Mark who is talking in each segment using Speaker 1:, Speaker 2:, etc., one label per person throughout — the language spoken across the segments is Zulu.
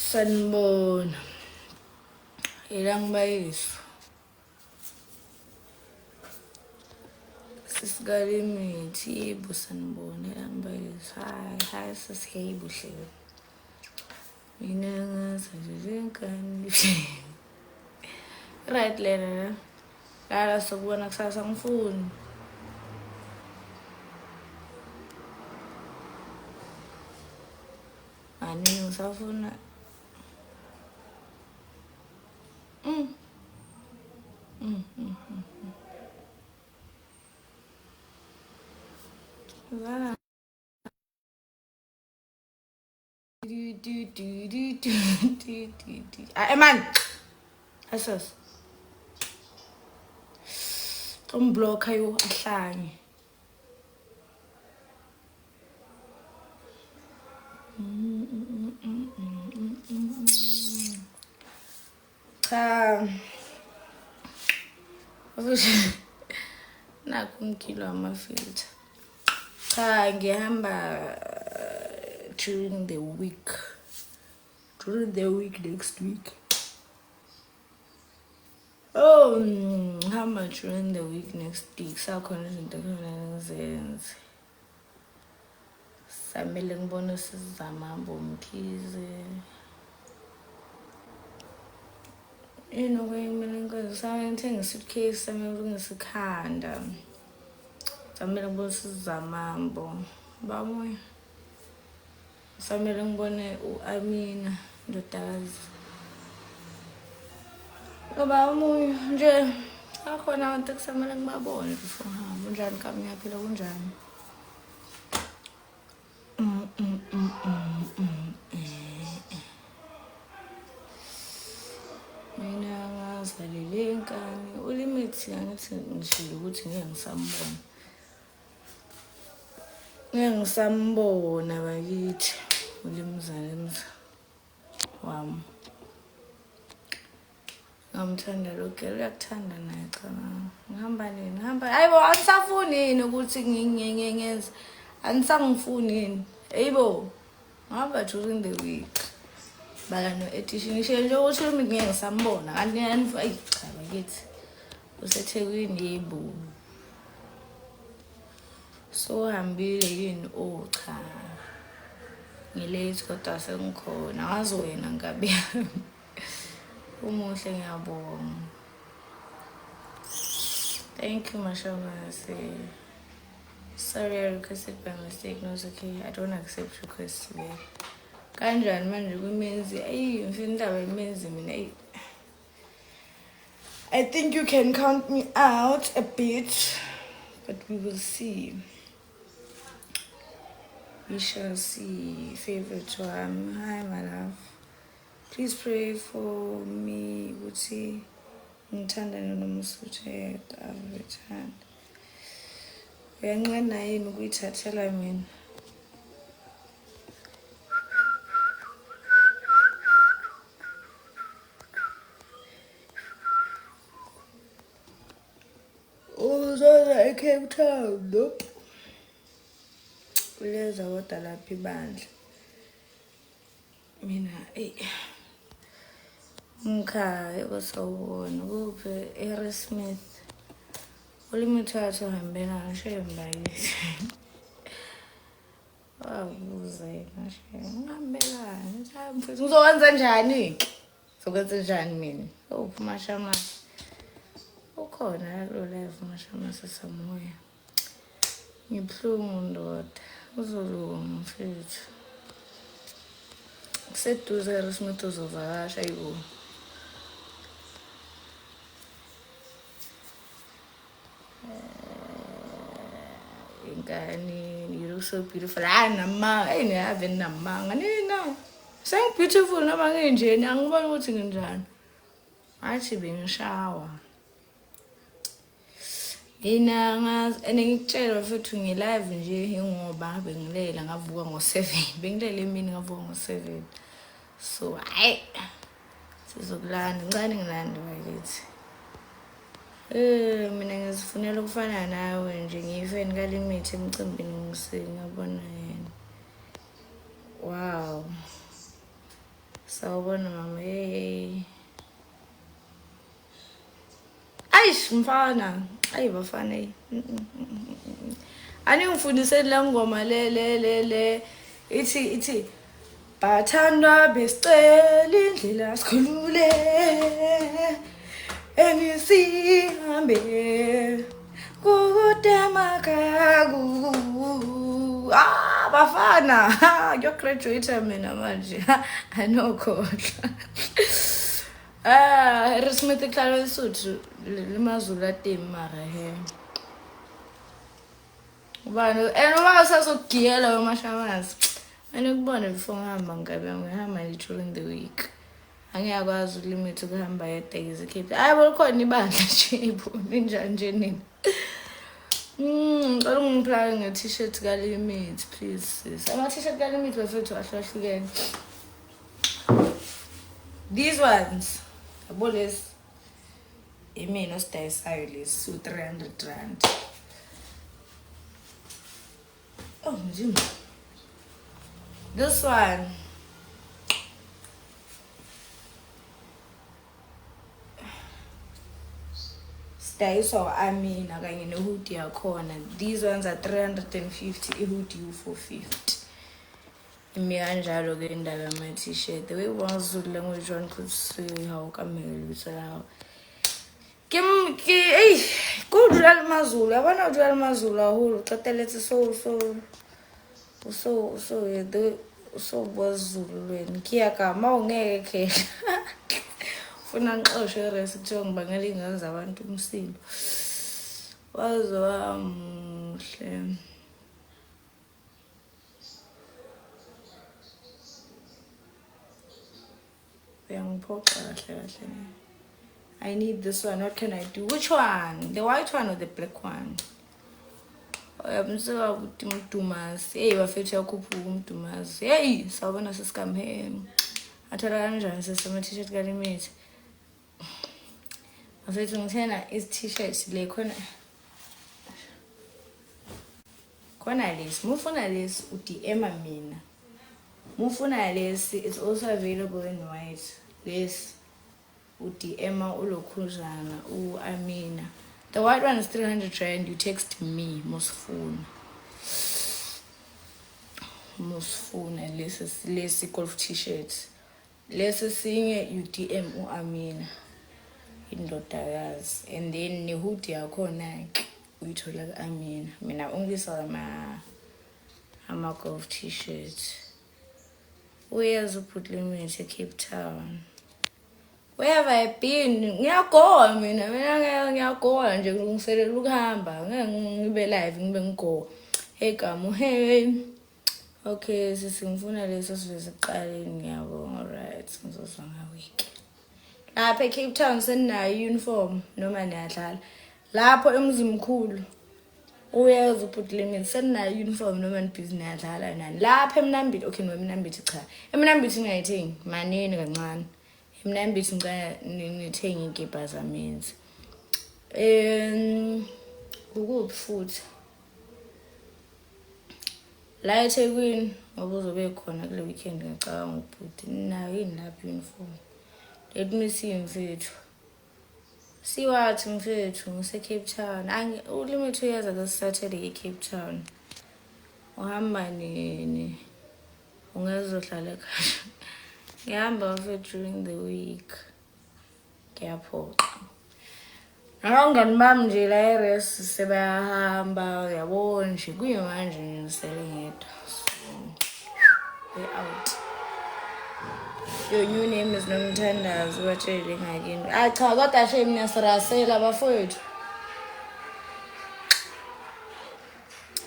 Speaker 1: Sanibona. Ilang bayis. Sisigalithi busanibona ilang bayis. Hi sis, hey buhle. Mina ngasajenkani. Right lena. Lala sokubona kusasa ngifuni. Ani ngisafuna. Zana. Man. Asas. Umblock ayo ahlanye. Nakho ngikilo amafilter. Cha ngihamba during the week. During the week next week. How much during the week next week? Sakhona izinto ekumele ngizenze. Samele ngibone sizamambo umkhize. Kumele ngithenga suitcase, samele ngilungise ikhanda. Samele ngibone sizamambo. Bamoya. Samele ngibone uAmina ndodakazi. Ngoba umoya nje akhona abantu kusamele ngibabone before ngihamba. Unjani kami ngiyaphila kunjani? Mina ngazalele enkani. Ulimithi angithi ngishilo ukuthi ngeke ngisambona. Ngeke ngisambona bakithi. Ulimzalemza wami. Ngamthanda lo girl, uyakuthanda naye cha. Ngihamba nini? Hayibo angisafuni yini ukuthi ngenze. Anisangifuni yini? Hayibo. Ngihamba during the week. Bala no edition ngisho nje ukuthi ngeke ngisambona. Kanti ayi cha bakithi. UseThekwini yebo. So hambile yini cha. Ngilate kodwa sengikhona. Ngazi wena ngabe. Umuhle ngiyabonga. Thank you Mashamase. Sorry I requested by mistake. No, it's okay. I don't accept requests today. Kanjani manje kumenzi? Ngifuna indaba imenzi mina. I think you can count me out a bit, but we will see. We shall see. Favorite one. Hi my love. Please pray for me. Ukuthi ngithandane noMsuthu yedwa. I've returned. Uyanqena yini ukuyithathela mina? Uzoza eCape Town, nope. Uleza kodwa lapha ibandla. Mina ngikhaya kusawubona kuphi eHarrismith. Ulimithathu uhambela ngishemba yithi. Wabuza yena shemba. Ngihambelani? Mfethu ngizokwenza njani? Ngizokwenza njani mina? Mashamase. Ukhona lo live Mashamase samoya. Ngibhlungu ndoda. Uzolunga mfethu. Kuseduze eHarrismith uzovakasha yibo. You look so beautiful. Namanga. I have namanga. Nina. Saying beautiful noma nginjeni angiboni ukuthi nginjani. Athi bengishawa. Yina ngazi ngikutshela bafethu ngilive nje ingoba bengilela ngavuka ngo7 bengilela emini ngavuka ngo7 so hayi sizokulanda ngicane ngilanda bakithi mina ngizifunela ukufana nawe nje ngiyifeni kaLimit emcimbini ngisingabona yena wow sawubona mama hey Aish mfana ayi bafana ani ngifundise la ngoma le ithi bathandwa besicela indlela sikhulule engisihambe kutemakaku bafana yo graduate mina manje anokhohlwa Rismith ikhalo lesuthu lemazulu atemi mara he ubani uma usazogiyela wemashamanzi mina kubona before ngihamba ngihamba during the week angiyakwazi uLimit ukuhamba yedays eKids hayi bolikhona ibandla nje ibona njani nje nini ngicela ungiplage nge-t-shirt kaLimit please sis ama-t-shirt kaLimit bafethu ahlukahlukene these ones yabo lesi imina osidayisayo lesi u300 oh nje this one sidayiswa Amina kanye nehoodie yakhona these ones are 350 ihoodie u450 kanjalo ke indaba yama-t-shirt the way wazulu language one could see how kamele bitalawo hey kudlala amazulu yabona udlala amazulu ahulu uqeteletse so wazulu lweni kiyagama ungeke khela ufuna ngixoshe eresi kuthiwa ngibangela ingane zabantu umsindo wazowamuhle I need this one. What can I do? Which one? The white one or the black one? I'm so Dumas. Hey, bafethu yakhuphuka umdumazi. Hey, sawubona sisikam he. Athola kanjani sesama t-shirt kaLimit? Bafethu ngithena is t-shirt le khona. Khona lesi, mufuna lesi uDM mina. Mufuna lesi, it's also available in white. This uDM ulokhuzana uAmina. The white one is 300 rand. You text me Musfuna lesi golf t-shirt. Lesi sinye uDM uAmina indodakazi and then nehoodie yakhona uyithola kuAmina. Mina ungisa ama golf t-shirt. Where's uLimit eCape Town? Where have I been? Ngiyagoa mina ngiyagoa nje ngilungiselela ukuhamba ngibe live ngibe ngigoa egama hey okay sisingifuna leso siqaleni ngiyabonga alright ngizozwa ngawiki lapha eCape Town seninayo uniform noma niyadlala lapho emzimkhulu uyazi uLimit seninayo uniform noma nibhizi niyadlala nani lapha eMnambithi okay no eMnambithi cha eMnambithi ngiyayithengi manini kancane eMnambithi ngicela nithenge inkipha zamenzi ukuphi futhi la eThekwini obuzobe khona kule weekend ngicabanga ubhuti nayo yini lapha uniform let me see mfethu siwathi mfethu ngise-Cape Town uLimit uyaza ka-Saturday eCape Town uhamba nini ungazohlala ekhaya ngihamba mfethu during the week ngiyaphoqa abangani bami nje la eRest sebayahamba yabona nje kuyimanje ngisele ngedwa way out your new name is Nomthandazo batshele ngakini cha kodwa she mina sirasela bafowethu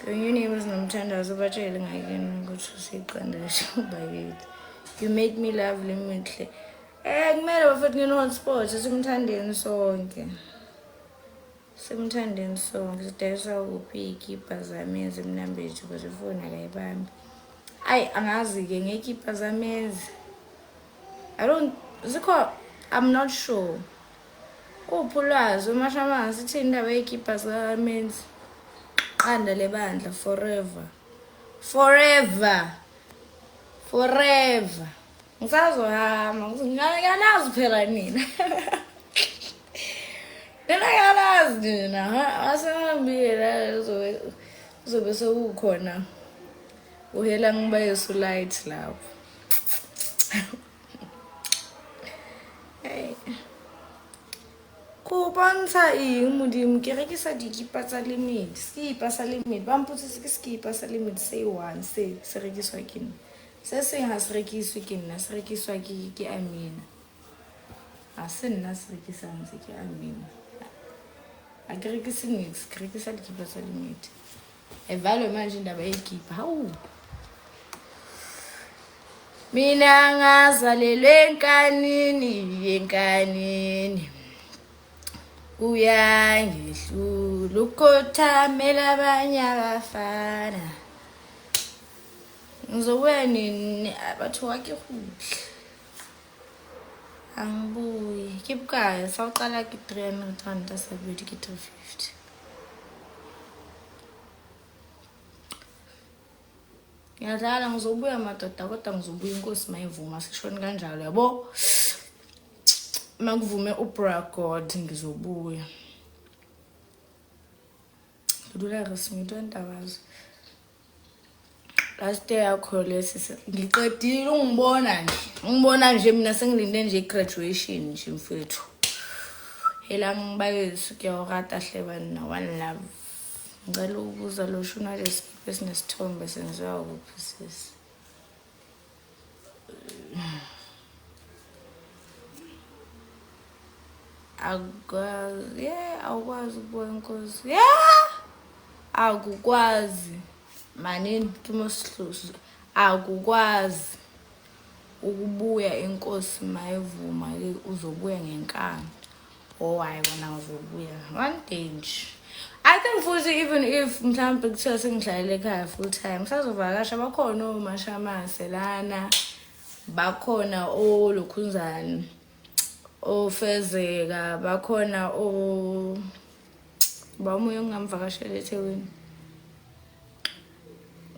Speaker 1: your new name is Nomthandazo batshele ngakini ukuthi usiqanda nje bayithi you make me love Limitle kumele bafethu ngine hotspot simthandeni sonke simthandeni so ngizidayisa kuphi iy'kipa zami ezimnambeji ukuze ifoni akayibambi. Ayi angazi-ke ngeyikipa zami I'm not sure. Kuphi ulwazi uMashamanga sithi indaba yeyikipa zikamenzi? Qanda le bandla forever. Ngisazohamba ngiyanazi phela nina. Ngiyanazi nina asehambile uzobe sekukhona uhela ngibayisa ulight lapho. Hey. Kopantsha eng modimo ke rekisa dikipa tsa limit, skipa sa limit ba mpotsitse ke skipa sa limit say one se rekiswa ke nna, se seng ha se rekiswe ke nna, se rekiswa ke Amina, ha se nna se rekisang se ke Amina. A ke rekise nix, ke rekisa dikipa tsa limit. Evalo manje indaba yekipa hawu mina ngazalelwe enkanini uyangihlula ukothamela abanye abafana. Ngizobuya nini batho wa ke huhle angibuyi ke bukae sawuqala ke 300 rand asebedi ke 350. Ngiyadlala ngizobuya madoda kodwa ngizobuya inkosi mayivuma sishoni kanjalo yabo. Makuvume uBra God ngizobuya. Ngidula resimi ndavazo. Last day yakho lesi ngiqedile ungibona nje mina sengilinde nje graduation nje mfethu. Ela ngibayisi kuyawurata hlebani na one love. Ngicela ukubuza lo shuna lesikipa esinesithombe senziwa kuphi sisi? Awukwazi ukubuya inkosi. Akukwazi manini kimosihluzo. Akukwazi ukubuya inkosi mayivuma uzobuya ngenkani. Hayi wona uzobuya one day nje. I think futhi even if mhlambe kuthiwa sengidlalele ekhaya full time sazovakasha bakhona oMashamase lana, bakhona oLokhunzane, oFezeka, bakhona bamuye ngamvakashela eThekwini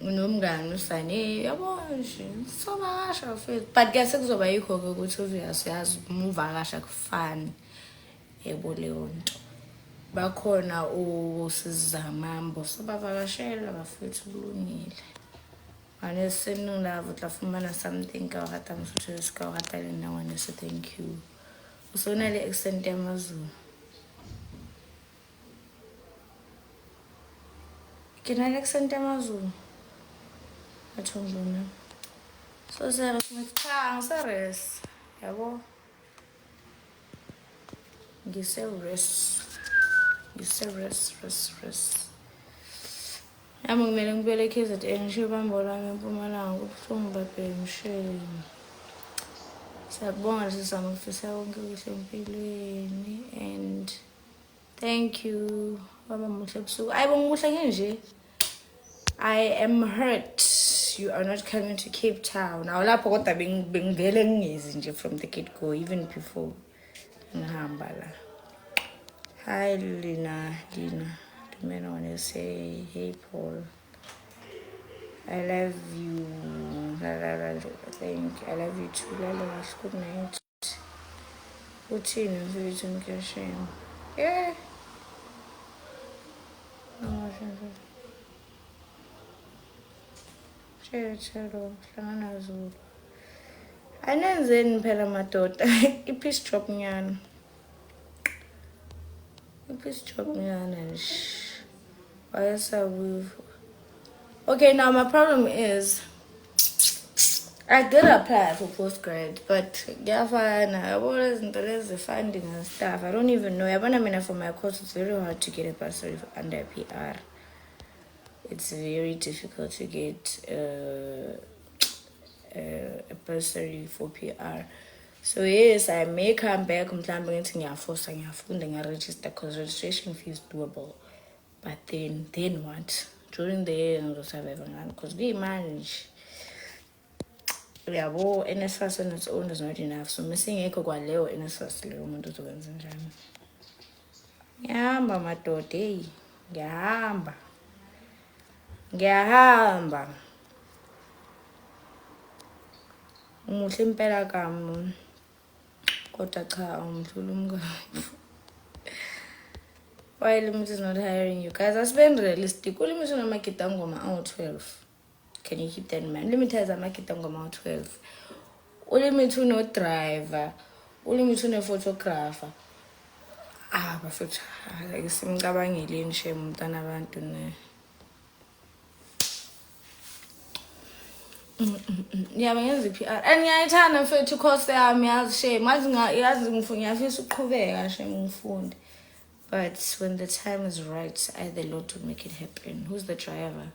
Speaker 1: unomngane usane yabo nje sovakasha futhi but ke sekuzoba yikho ke ukuthi obvious yazi umvakasha kufani yebo leyo nto. Bakhona osizamambo sobavakashela bafethu kulungile. Ane senula vutla fumana something ka rata mfuthu ska rata le na wane so thank you. Usona le accent ya maZulu. Kena le accent ya maZulu. Athondona. So serious ngithanga serious. Yabo. Ngise res. Yami ngimele ngibele KZN ngisho bambola ngeMpumalanga kubuhlungu babheke msheni. Siyabonga sizama ukufisa konke kuhle empilweni and thank you baba muhle busuku. Ayibo ngimuhle nje. I am hurt you are not coming to Cape Town. Awulapho kodwa bengivele ngingezi nje from the get go even before ngihamba la. Hi Lina. The man want to say, hey Paul, I love you. Thank you. I love you too. Good night. Uthini mfethu ngiyashema. Chelo hlangana Zulu. Anenzeni phela madoda. I-peace drop nyana. Please drop me on okay, now my problem is I did apply for postgrad, but I always the funding and stuff. I don't even know. I mean, for my course, it's very hard to get a bursary under PR. It's very difficult to get a bursary for PR. So yes, I may come back mhlawumbe ngithi ngiyafunda ngiyaregister because registration fee is doable. But then what? During the year ngizosurvive ngani because kuyimali nje. Yabo NSFAS on its own is not enough. So mesingekho kwaleyo NSFAS leyo umuntu uzokwenza njani? Ngiyahamba madoda, hey. Ngiyahamba. Umuhle impela kami. Kodwa cha umdlula umkayo. Why Limit is not hiring you? Guys, that's been realistic. Limit is not making ngoma 12. Can you keep that in mind? Limit has a making ngoma 12. Limit no driver. Limit no photographer. Bafethu like simcabangile nje umntana abantu ne. Yeah, ngiyenza PR. And ngiyayithanda mfethu course yami yazi shame. Yazi ngiyafisa ukuqhubeka shame ngifunde. But when the time is right, I the Lord to make it happen. Who's the driver?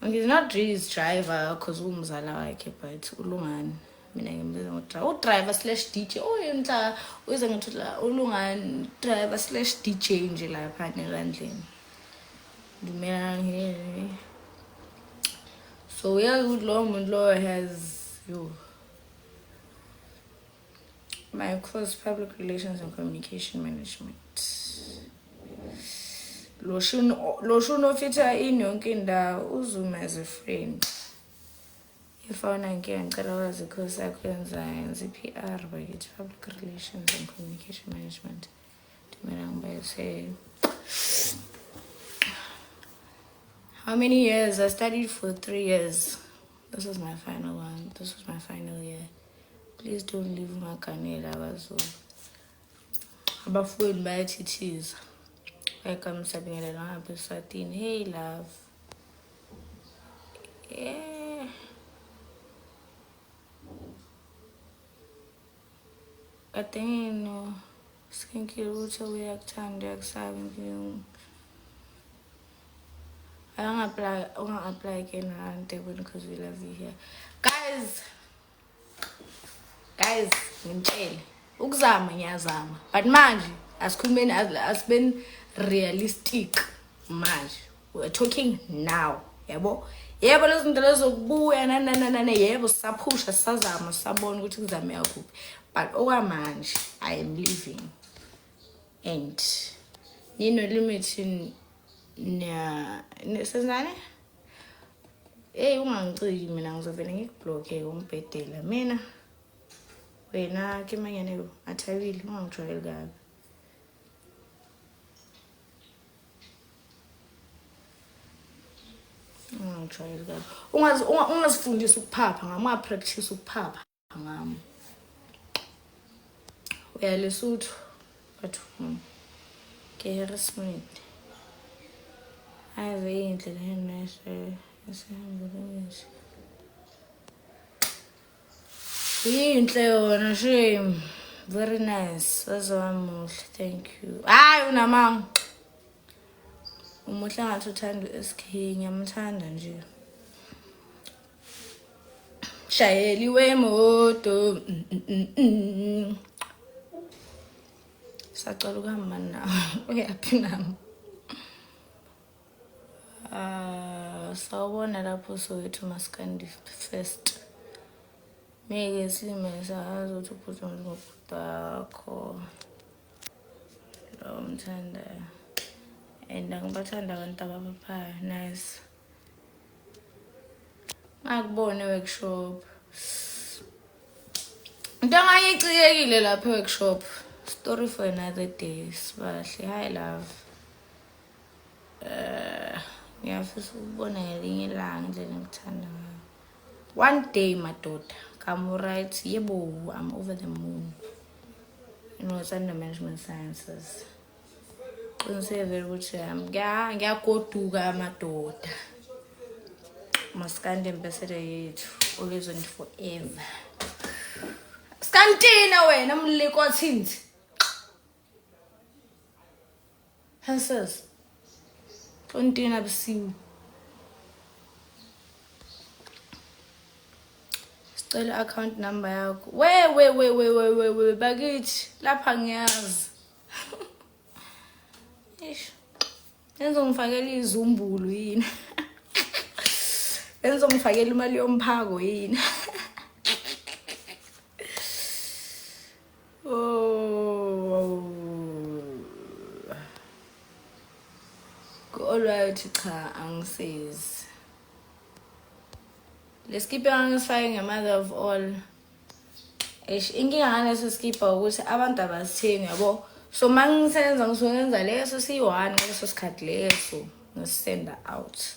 Speaker 1: He's not really his driver because umzala wakhe, but ulungani. Mina ngimbiza ngo driver / DJ. Oh yena uyize ngithula ulungani driver / DJ nje lapha elandlini. Dumela ngiye. So yeah, good law has you. My course public relations and communication management. Loshuno fita in yonke indawo uzuma as a friend. Ifana ngeke ngicela wazi course yakho yenza PR bakithi public relations and communication management. Dimela ngiba say how many years? I studied for 3 years. This was my final one. This was my final year. Please don't leave my canela abazulu. Abafuni bayathiza. Welcome sabingela lapha eSwatini. Hey love. Yeah. Katengino. Sinkile ukuthi uyakuthanda uyakusaba ngiyong. I don't apply again around Devon because we love you here. Guys, ngimtshele. Ukuzama ngiyazama. But manje asikhulumeni asibeni realistic manje. We're talking now. Yabo? Yebo lezi zinto lezokubuya nana yebo sisaphusha sisazama sisabona ukuthi kuzame yakuphi. But okwamanje I am leaving. And limit nesenzane ungangiciki mina ngizovela ngikublock umbhedela mina wena kimanyane athabile ungangijwayeli kabi ungazifundisa ukuphapha ngama practice ukuphapha ngami uyaLesotho but ke harassment ave indlela enese esihambeleni inhle yona shame very nice wazamuhle thank you hayi unamanga umuhle ngathi uthanda SK ngiyamthanda nje shayeli wemoto sacala ukuhamba nawe uyaphi nami sawubona lapho Soweto Maskandi first meke silime sazi ukuthi uphutha ngokudakho lo mthanda and ngibathanda abantu abaphaya nice ngakubona workshop into ngayicikekile lapha workshop story for another day sibahle hi love ngiyafisa ukubona ngelinye ilanga indlela engithanda ngayo one day madoda come right yebo I'm over the moon it's under management sciences qiniseke vele ukuthi ngiyagoduka madoda Maskandi ambassador yethu always and forever Skantina wena mliko wathinzi Hanses Tontina bisiwe cela account number yakho. We bakithi lapha ngiyazi. Ish. Ngizongifakela izumbulu yini? Ngizongifakela imali yomphako yini? Oh. Alright, cha angisizi. Lesikipa angisifake ngemother of all. Inkinga ngaleso sikipa ukuthi abantu abasithengi yabo. So mangisenza ngizoyenza leso siyi-1 ngaleso sikhathi leso ngisenda out.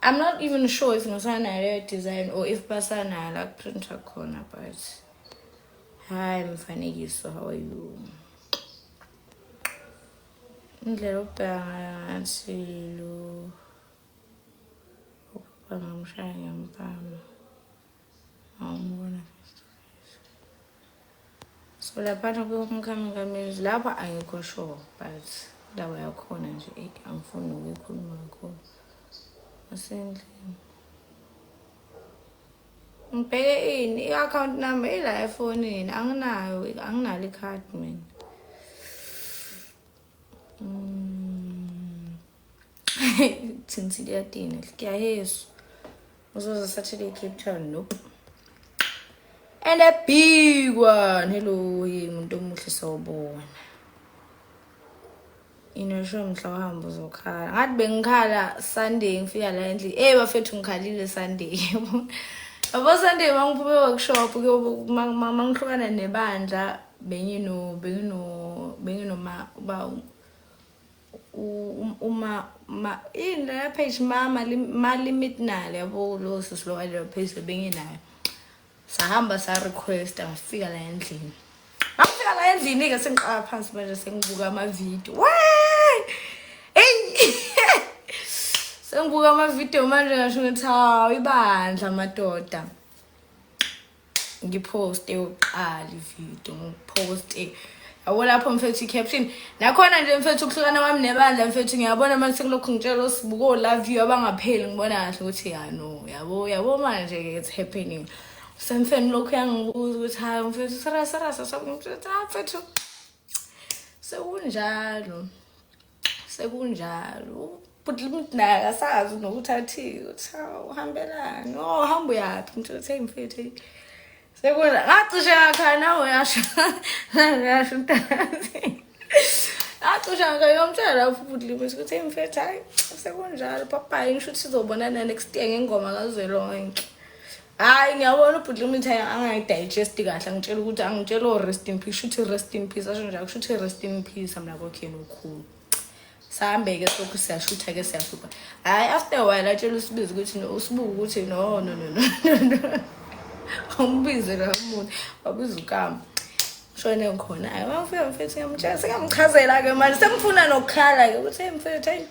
Speaker 1: I'm not even sure if ngisanayo leyo design or if basanayo la printer khona, but hi mfanekiso, how are you? Indlela ubheka ngathi lo bangamshaya ngempama. Awubona face to face. So lapha kumkhamikazi lapha ayikho sure, but lawa yakhona nje angifuni ukukhuluma kakhulu. Asendlini. Ngibheke ini i-account number ila efonini anginalo i-card mina. Thinsile yatina kuyayesu. Uzoza Saturday Cape Town nope. And a big one. Hello umuntu omuhle sawubona. Inosho mhla uhamba uzokhala. Ngathi bengikhala Sunday ngifika la endlini. Bafethu ngikhalile Sunday. Abo Sunday mangiphume workshop mangihlukana nebandla bengino uma in la page mama limit nale yabo lo sislo wale page benginayo. Sahamba sa request ngifika la endlini. Ngifika la endlini ke sengiqala phansi manje sengibuka ama video. Sengibuka ama video manje ngasho ukuthi hawu ibandla madoda. Ngiposte uqala ivideo ngiposte. Awu lapho mfethu caption. Nakhona nje mfethu ukuhlukana kwami nebandla mfethu ngiyabona manje sekulokhu ngitshela usibuko love you abangapheli ngibona kahle ukuthi ya no yabo manje it's happening. Semfeni lokho yangibuza ukuthi hayi mfethu sarasa sabumfethu mfethu. Sekunjalo. But limina asazi nokuthi athi uhambelani. Hamba yaphi mfethu mfethu. Sekuna ngacishe yakhana uyasho. Yasho mntazi. Ngacishe ngayomtshela futhi ukuthi mfethu hayi sekunjalo papa ngisho ukuthi sizobonana next year ngengoma kaZwelonke. Hayi ngiyabona ubudlimit angayidigest kahle ngitshela ukuthi angitshela rest in peace shuthi rest in peace asho njalo shuthi rest in peace amla kokhe nokhulu. Sahambe ke lokhu siyashutha ke siyahlupha. Hayi after a while atshela usibiza ukuthi usibuka ukuthi no. Umbize la umuntu wabiza ukama. Shone ngikhona. Hayi wafika mfethu ngiyamtshela sengamchazela ke manje sengifuna nokukhala ke ukuthi mfethu hayi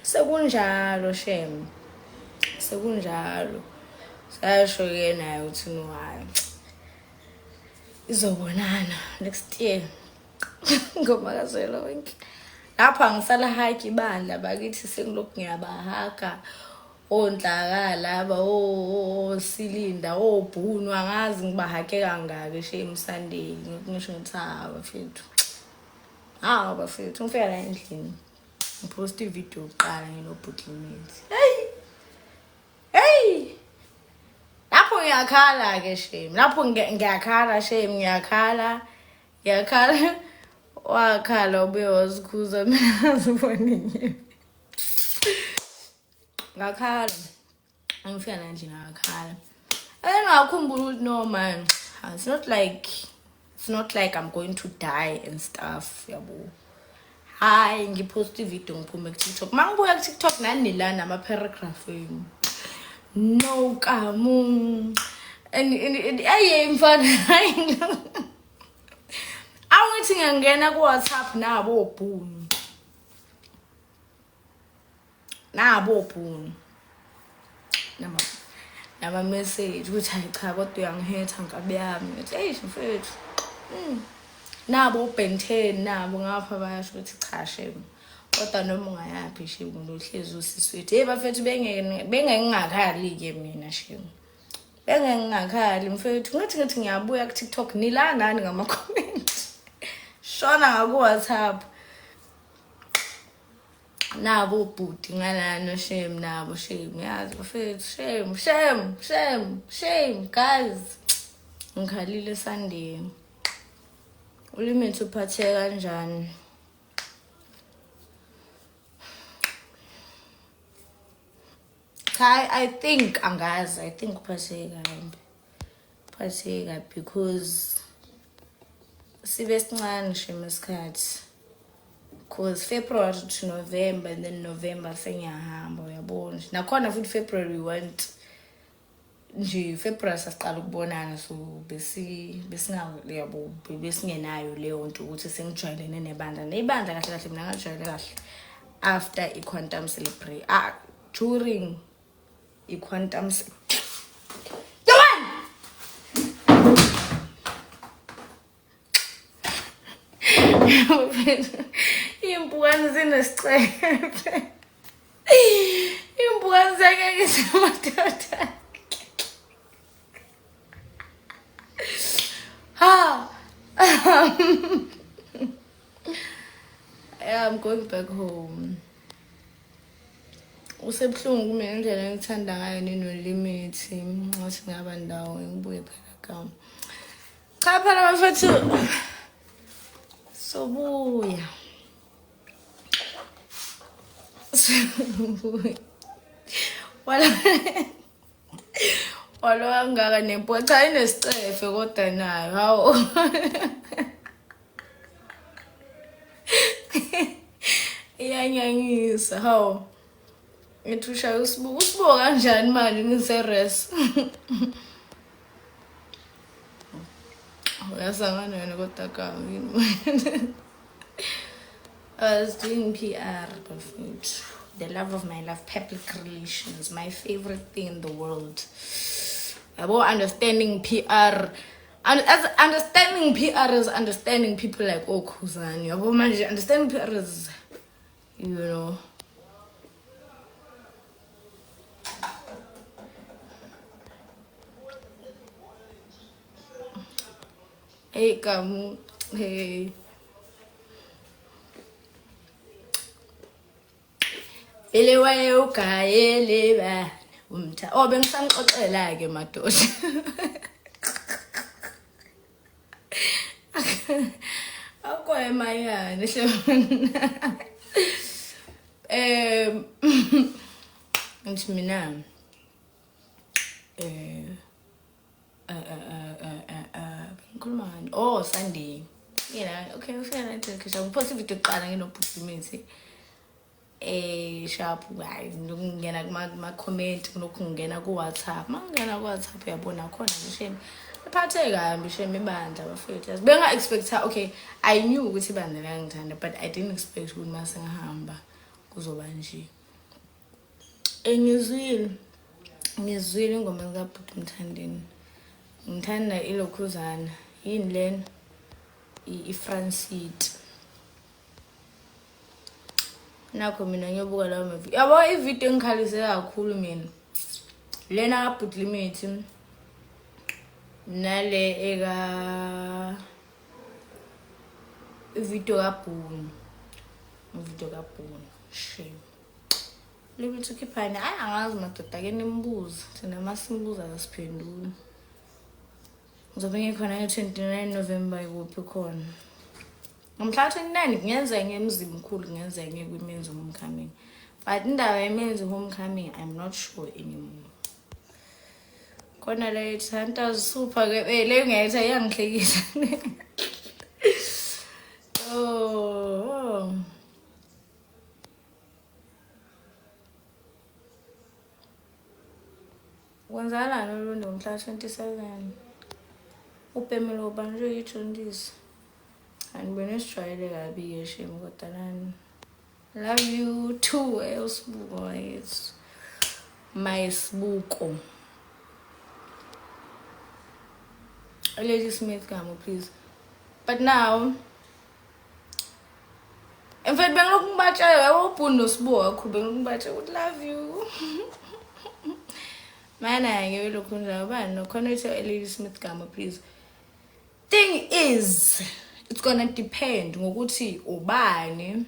Speaker 1: sekunjalo shem. Sekunjalo. Sayasho ke naye uthi no hayi. Izobonana next year. Ngoma kaZwelonke. Lapha ngisala haki ibandla bakithi sengilokhu ngiyabahaka ondlaka laba Silinda Bhunu angazi ngibahake kangaka shame Sunday ngisho ngithi bafethu bafethu ngifika la endlini ngipost ivideo uqala nginobhutlimate hey lapho ngiyakhala ke shame lapho ngiyakhala shame ngiyakhala wakhala ubuye wazikhuza mina azibonile ngakhala angifika la endlini ngakhala ngakhumbula ukuthi no man it's not like I'm going to die and stuff yabo. Hayi ngipost ivideo ngiphume ku TikTok mangibuya ku TikTok nani la nama paragraph yini no kamu and mfana awuthi ngiyangena ku WhatsApp nabo Bhunu nama message ukuthi hayi cha kodwa uyangihetha ngabe yami ngithi hey mfethu nabo Ben 10 nabo ngapha bayasho ukuthi cha shemu kodwa noma ungayapi shemu nohlezi usiswethu bafethu bengeke ngingakhali ke mina shemu bengengakhali mfethu ngathi ngiyabuya ku-TikTok nila nani ngama-comment shona ngaku-WhatsApp nabo ubhuti ngalana shame nabo shame yazi mfethu shame guys ngikhalile Sunday uLimit uphathe kanjani I think uphatheka because sibe sincane shame isikhathi because February to November and then November sengiyahamba uyabona nakhona futhi February went nje February sasiqala ukubonana so besingayabo besingenayo leyo nto ukuthi sengijwayelene nebandla kahle mina ngajwayele kahle after iQuantum celebrate during iQuantum Impukane zinesicefe impukane zakhe samadoda I'm going back home. Usebhlungu mina indlela engithanda ngayo ninoLimit ngathi ngaba ndawo ngibuye phela kama. Cha phela bafethu. Sobuya. Walo angaka nempo cha inesicefe kodwa nayo hawo. Iyanyangisa hawo. Ngithusha usibo kanjani manje ngiseres. Uyasangana wena kodwa kami. I was doing PR, but the love of my life, public relations, my favorite thing in the world. About understanding PR. And as understanding PR is understanding people like Okuzani. About understanding PR is, you know. Hey, come, hey. Ele waye ukayele ba umtha bengisanixoxela ke madoda akwaye mayane ngithi mina ngikhuluma ngani Sunday okay ufika ngithi ngipost video eqala nginobhuti sharp guys ngingena kuma comment ngokungena ku WhatsApp mangena ku WhatsApp uyabona khona nje iphathe kambi sheme ibandla bafethu benga expecta okay I knew ukuthi ibandla langithanda but I didn't expect ukuthi mase ngihamba kuzoba nje ngizwile ingoma kaBhuti Mthandeni ngithanda ilokhuzana yini lena iFrancide nakho mina ngiyobuka lawo mavideo yabo ivideo engikhalise kakhulu mina lena kaBhuti Limit nale eka video kaBhunu shame Limit ukhiphani angazi madoda ke nimbuza thina masimbuza asiphendula ngizobe ngikhona nge-29 November ikuphi khona ngomhla 29 ngiyenza ngemzimba omkhulu ngiyenza ngekwimenzi homecoming but indawo yemenzi homecoming I'm not sure anymore khona le Santa super ke le ngiyayitha yangihlekisa oh wenzala lo ngomhla 27 upemelo banjwe iJondisi and when it's tried I'll be ashamed of that. Love you too, else boys. My sbuko. Lady Smith, come please. But now, in fact, Ben looking back, I open no sbuko. Ben looking back, I would love you. Mana ke lokhu nje bani no connect Lady Smith gama please. Thing is it's gonna depend ngokuthi ubani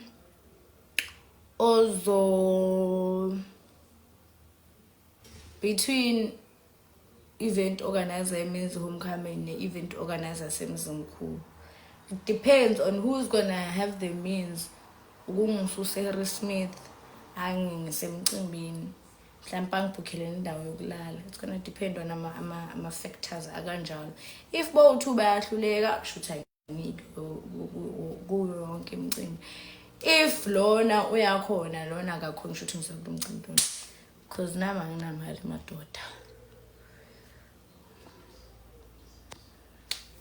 Speaker 1: ozo between event organizer means homecoming ne event organizer semzimkhulu. It depends on who's gonna have the means ukungisuse Harry Smith angisemcimbini mhlawumbe angibhukhele indawo yokulala. It's gonna depend on ama factors akanjalo. If both two bayahluleka kushuthi ayiniki kuyo yonke imicimbi. If lona uyakhona lona akakhona kushuthi ngizokuba umcimbi because nama nginamali madoda.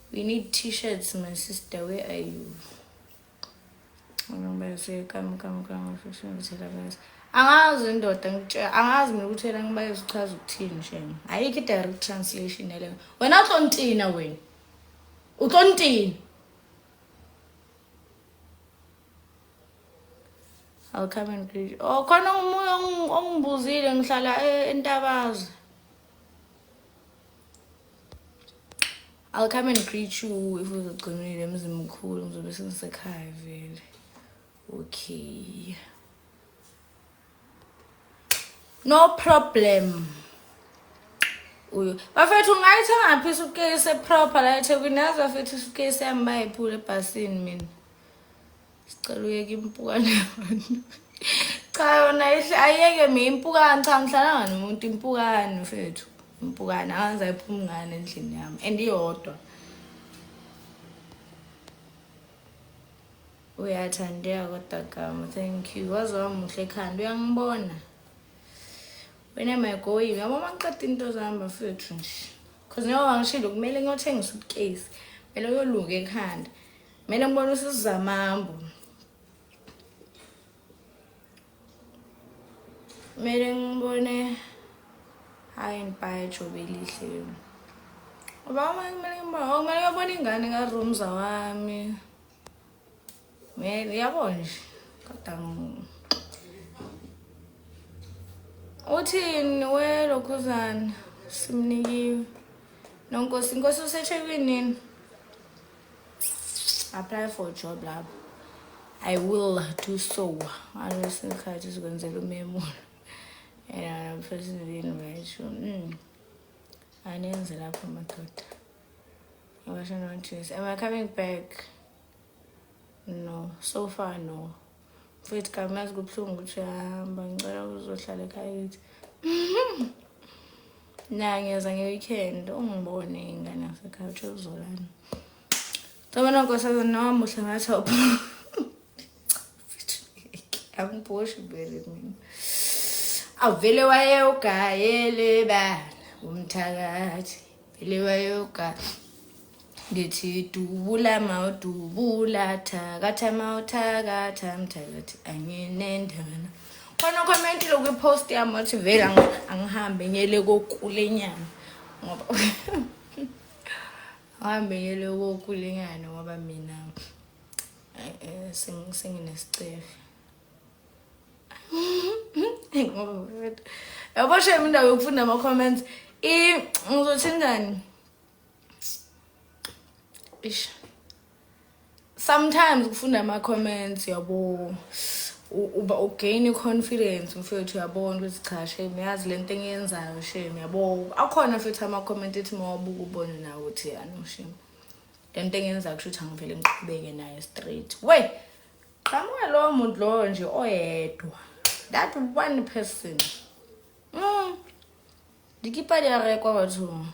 Speaker 1: We need t-shirts, my sister. Where are you? Angazi indoda ngitshela angazi mina ukuthela ngibaye uchaza ukuthini shame. Ayikho direct translation leyo. Wena utlontina wena. Utlontina. I'll come and greet you. Oh, khona umoya ongibuzile ngihlala eNtabaza. I'll come and greet you if uzogcinile emzimkhulu ngizobe sengisekhaya vele. Okay. No problem. Uyo. Bafethu ungayithenga ngaphi suitcase proper la eThekwini nazo bafethu suitcase yami bayiphula ebhasini mina. Sicela uyeke impukane abantu. Cha yona ayeke mina impukane cha ngihlala nomuntu impukane mfethu. Impukane angaze ayiphuma ngane endlini yami andiyodwa. Uyathandeka kodwa gama thank you. Wazwa muhle ekhanda uyangibona. When am I going? Yabo mangiceda into zami bafethu nje. Because njengoba ngishilo kumele ngiyothenga suitcase. Kumele uyoluka ekhanda. Kumele ngibone usizamambo. Kumele ngibone hayi ngibaye jobe elihle. Ubaba kumele ngibone ingane kaRumza wami. Mele yabona nje kodwa uthini welokhuzana simnikiwe nonkosi useThekwini nini? Apply for a job lapho. I will do so. Angisikhathi sikwenzela umemulo. And I'm personally invite you. Anenze lapho madoda. Am I coming back? No. So far no. Mfethu kamazi kubuhlungu ukuthi uyahamba ngicela uzohlala ekhaya kithi. Na ngiyeza ngeweekend ungibone ingane yasekhaya uthi uzolana. Tabana nkosazana nami muhle ngathi angibhoshi vele mina. Avele wayogayele bana umthakathi. Vele wayoga ngithi dubula mawudubula thakatha mawuthakatha mthakathi anginendana. Khona comment lokwi post yami wathi vele angihambe ngiyele kokulenyana ngoba ahambe ngiyele kokulenyana ngoba mina senginesicefe. Ngoba yabo shame indawo yokufunda ama comments ngizothini ngani. Sometimes kufunda ama comments yabo uba gain confidence mfethu uyabona ukuthi cha shame yazi lento engiyenzayo shame yabo akhona futhi ama comment ethi mawabuka ubone nawe ukuthi yani shame lento engiyenza kusho ukuthi angivele ngiqhubeke naye straight we qhamuka lo muntu lo nje oyedwa that one person dikipa diyarekwa bathu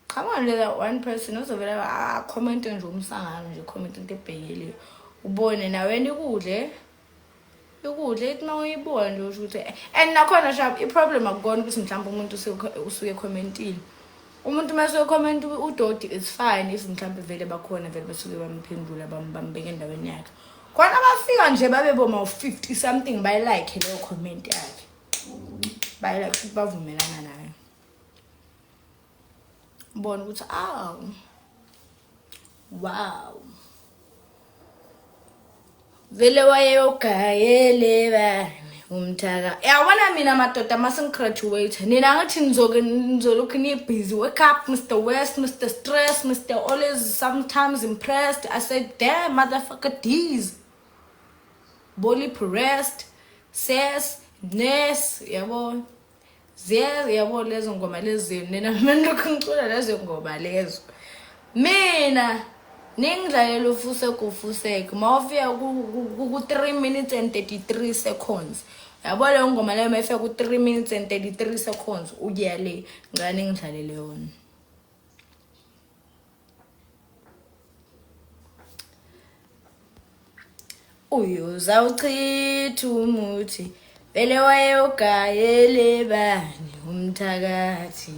Speaker 1: qhamuka le one person uzovela comment nje umsangano nje comment into ebhekile ubone nawe nikudle ithi mawuyibuka nje ukuthi and nakhona sharp iproblem akukona ukuthi mhlawumbe umuntu usuke commentile umuntu mase ucomment udodi is fine if mhlawumbe vele bakhona vele basuke bamphendula bambeke endaweni yakhe khona bafika nje babe boma 50 something by like leyo comment yakhe by like futhi bavumelana nayo ubona ukuthi wow vele wayogayele bani umthaka yabona mina madoda masengigraduate nina ngathi nizolokhu busy. Wake up Mr. West, Mr. Stress, Mr. Always sometimes impressed. I said damn motherfucker these Boli pressed says ness yabo yabo lezo ngoma lezo nina manje ngicula lezo ngoma lezo mina ningidlalela ufuse kufuseke mawufika ku 3 minutes and 33 seconds yabo le ngoma leyo mayifika ku 3 minutes and 33 seconds uyale ngane ngidlalele yona. Uzawuchitha umuthi vele wayogayele bani umthakathi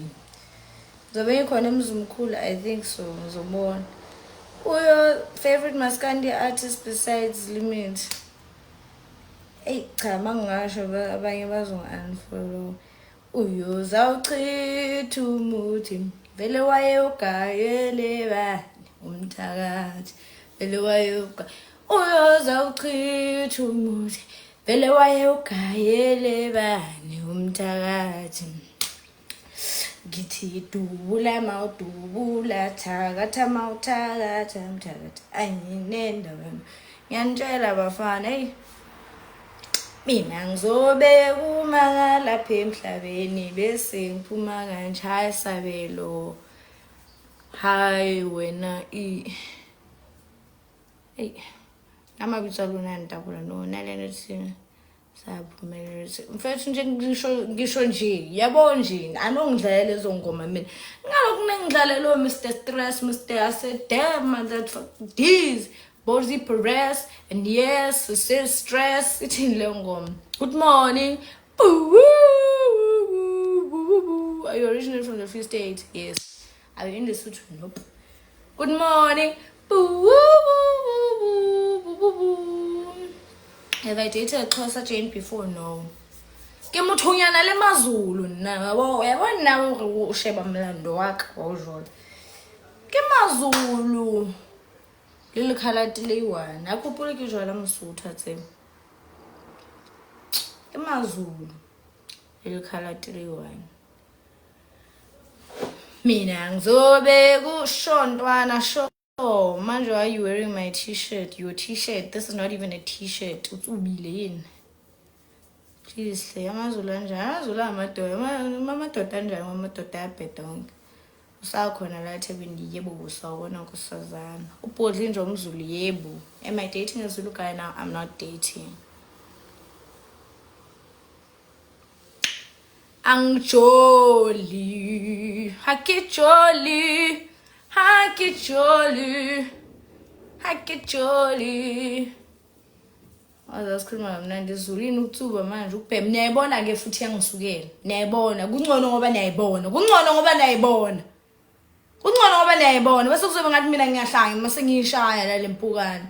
Speaker 1: zobe ikhona emzumkhulu I think so ngizobona. Your favorite Maskandi artist besides Limit? Hey, cha mangasho abanye bazongi-unfollow. Uzawuchitha umuthi vele wayogayele bani umthakathi vele wayogayele uzawuchitha umuthi vele wayogayele bani umthakathi ngithi dubula mawudubula thakatha mawuthakatha mthakathi ayinendaba ngiyanitshela bafana hey mina ngizobe kumaka lapha emhlabeni bese ngiphuma kanje hayi sabelo hayi wena hey amabitsa lona ntabula no nalena thina saphumelelisa mfethu nje ngisho nje yabo nje anongidlalela lezo ngoma mina ngalokhu nengidlalela Mr. Stress Mr. I said damn that these Boli Perez and yes it stress ithini le ngoma good morning are you originally from the Free State? Yes. Are you in the suit? Nope. Good morning. Have I dated a Xhosa Jane before? No. Ke mothunyana le mazulu na yabona nawe usheba mlando wakhe wawujola. Ke mazulu leli khalati leyiwana akhuphule ke jwala msuthu atse. Ke mazulu leli khalati leyiwana. Mina ngizobe kushontwana sho. Oh, manje, why are you wearing my t-shirt? Your t-shirt. This is not even a t-shirt. Utsubile yini. Jeez, amazulu anjani. Amazulu amadoda anjani amadoda ayabhedonke. Usakhona la eThekwini yebo usawona kusazana. Ubhodli nje umzulu yebo. Am I dating a Zulu guy now? I'm not dating. Angijoli. Hakijoli. Hakijoli. Azasikhuluma kamnandi ezulwini ukutsuba manje ukubhema niyayibona ke futhi yangisukela niyayibona kungcono ngoba niyayibona bese kuzobe ngathi mina ngiyahlanga mase ngishaya la lempukane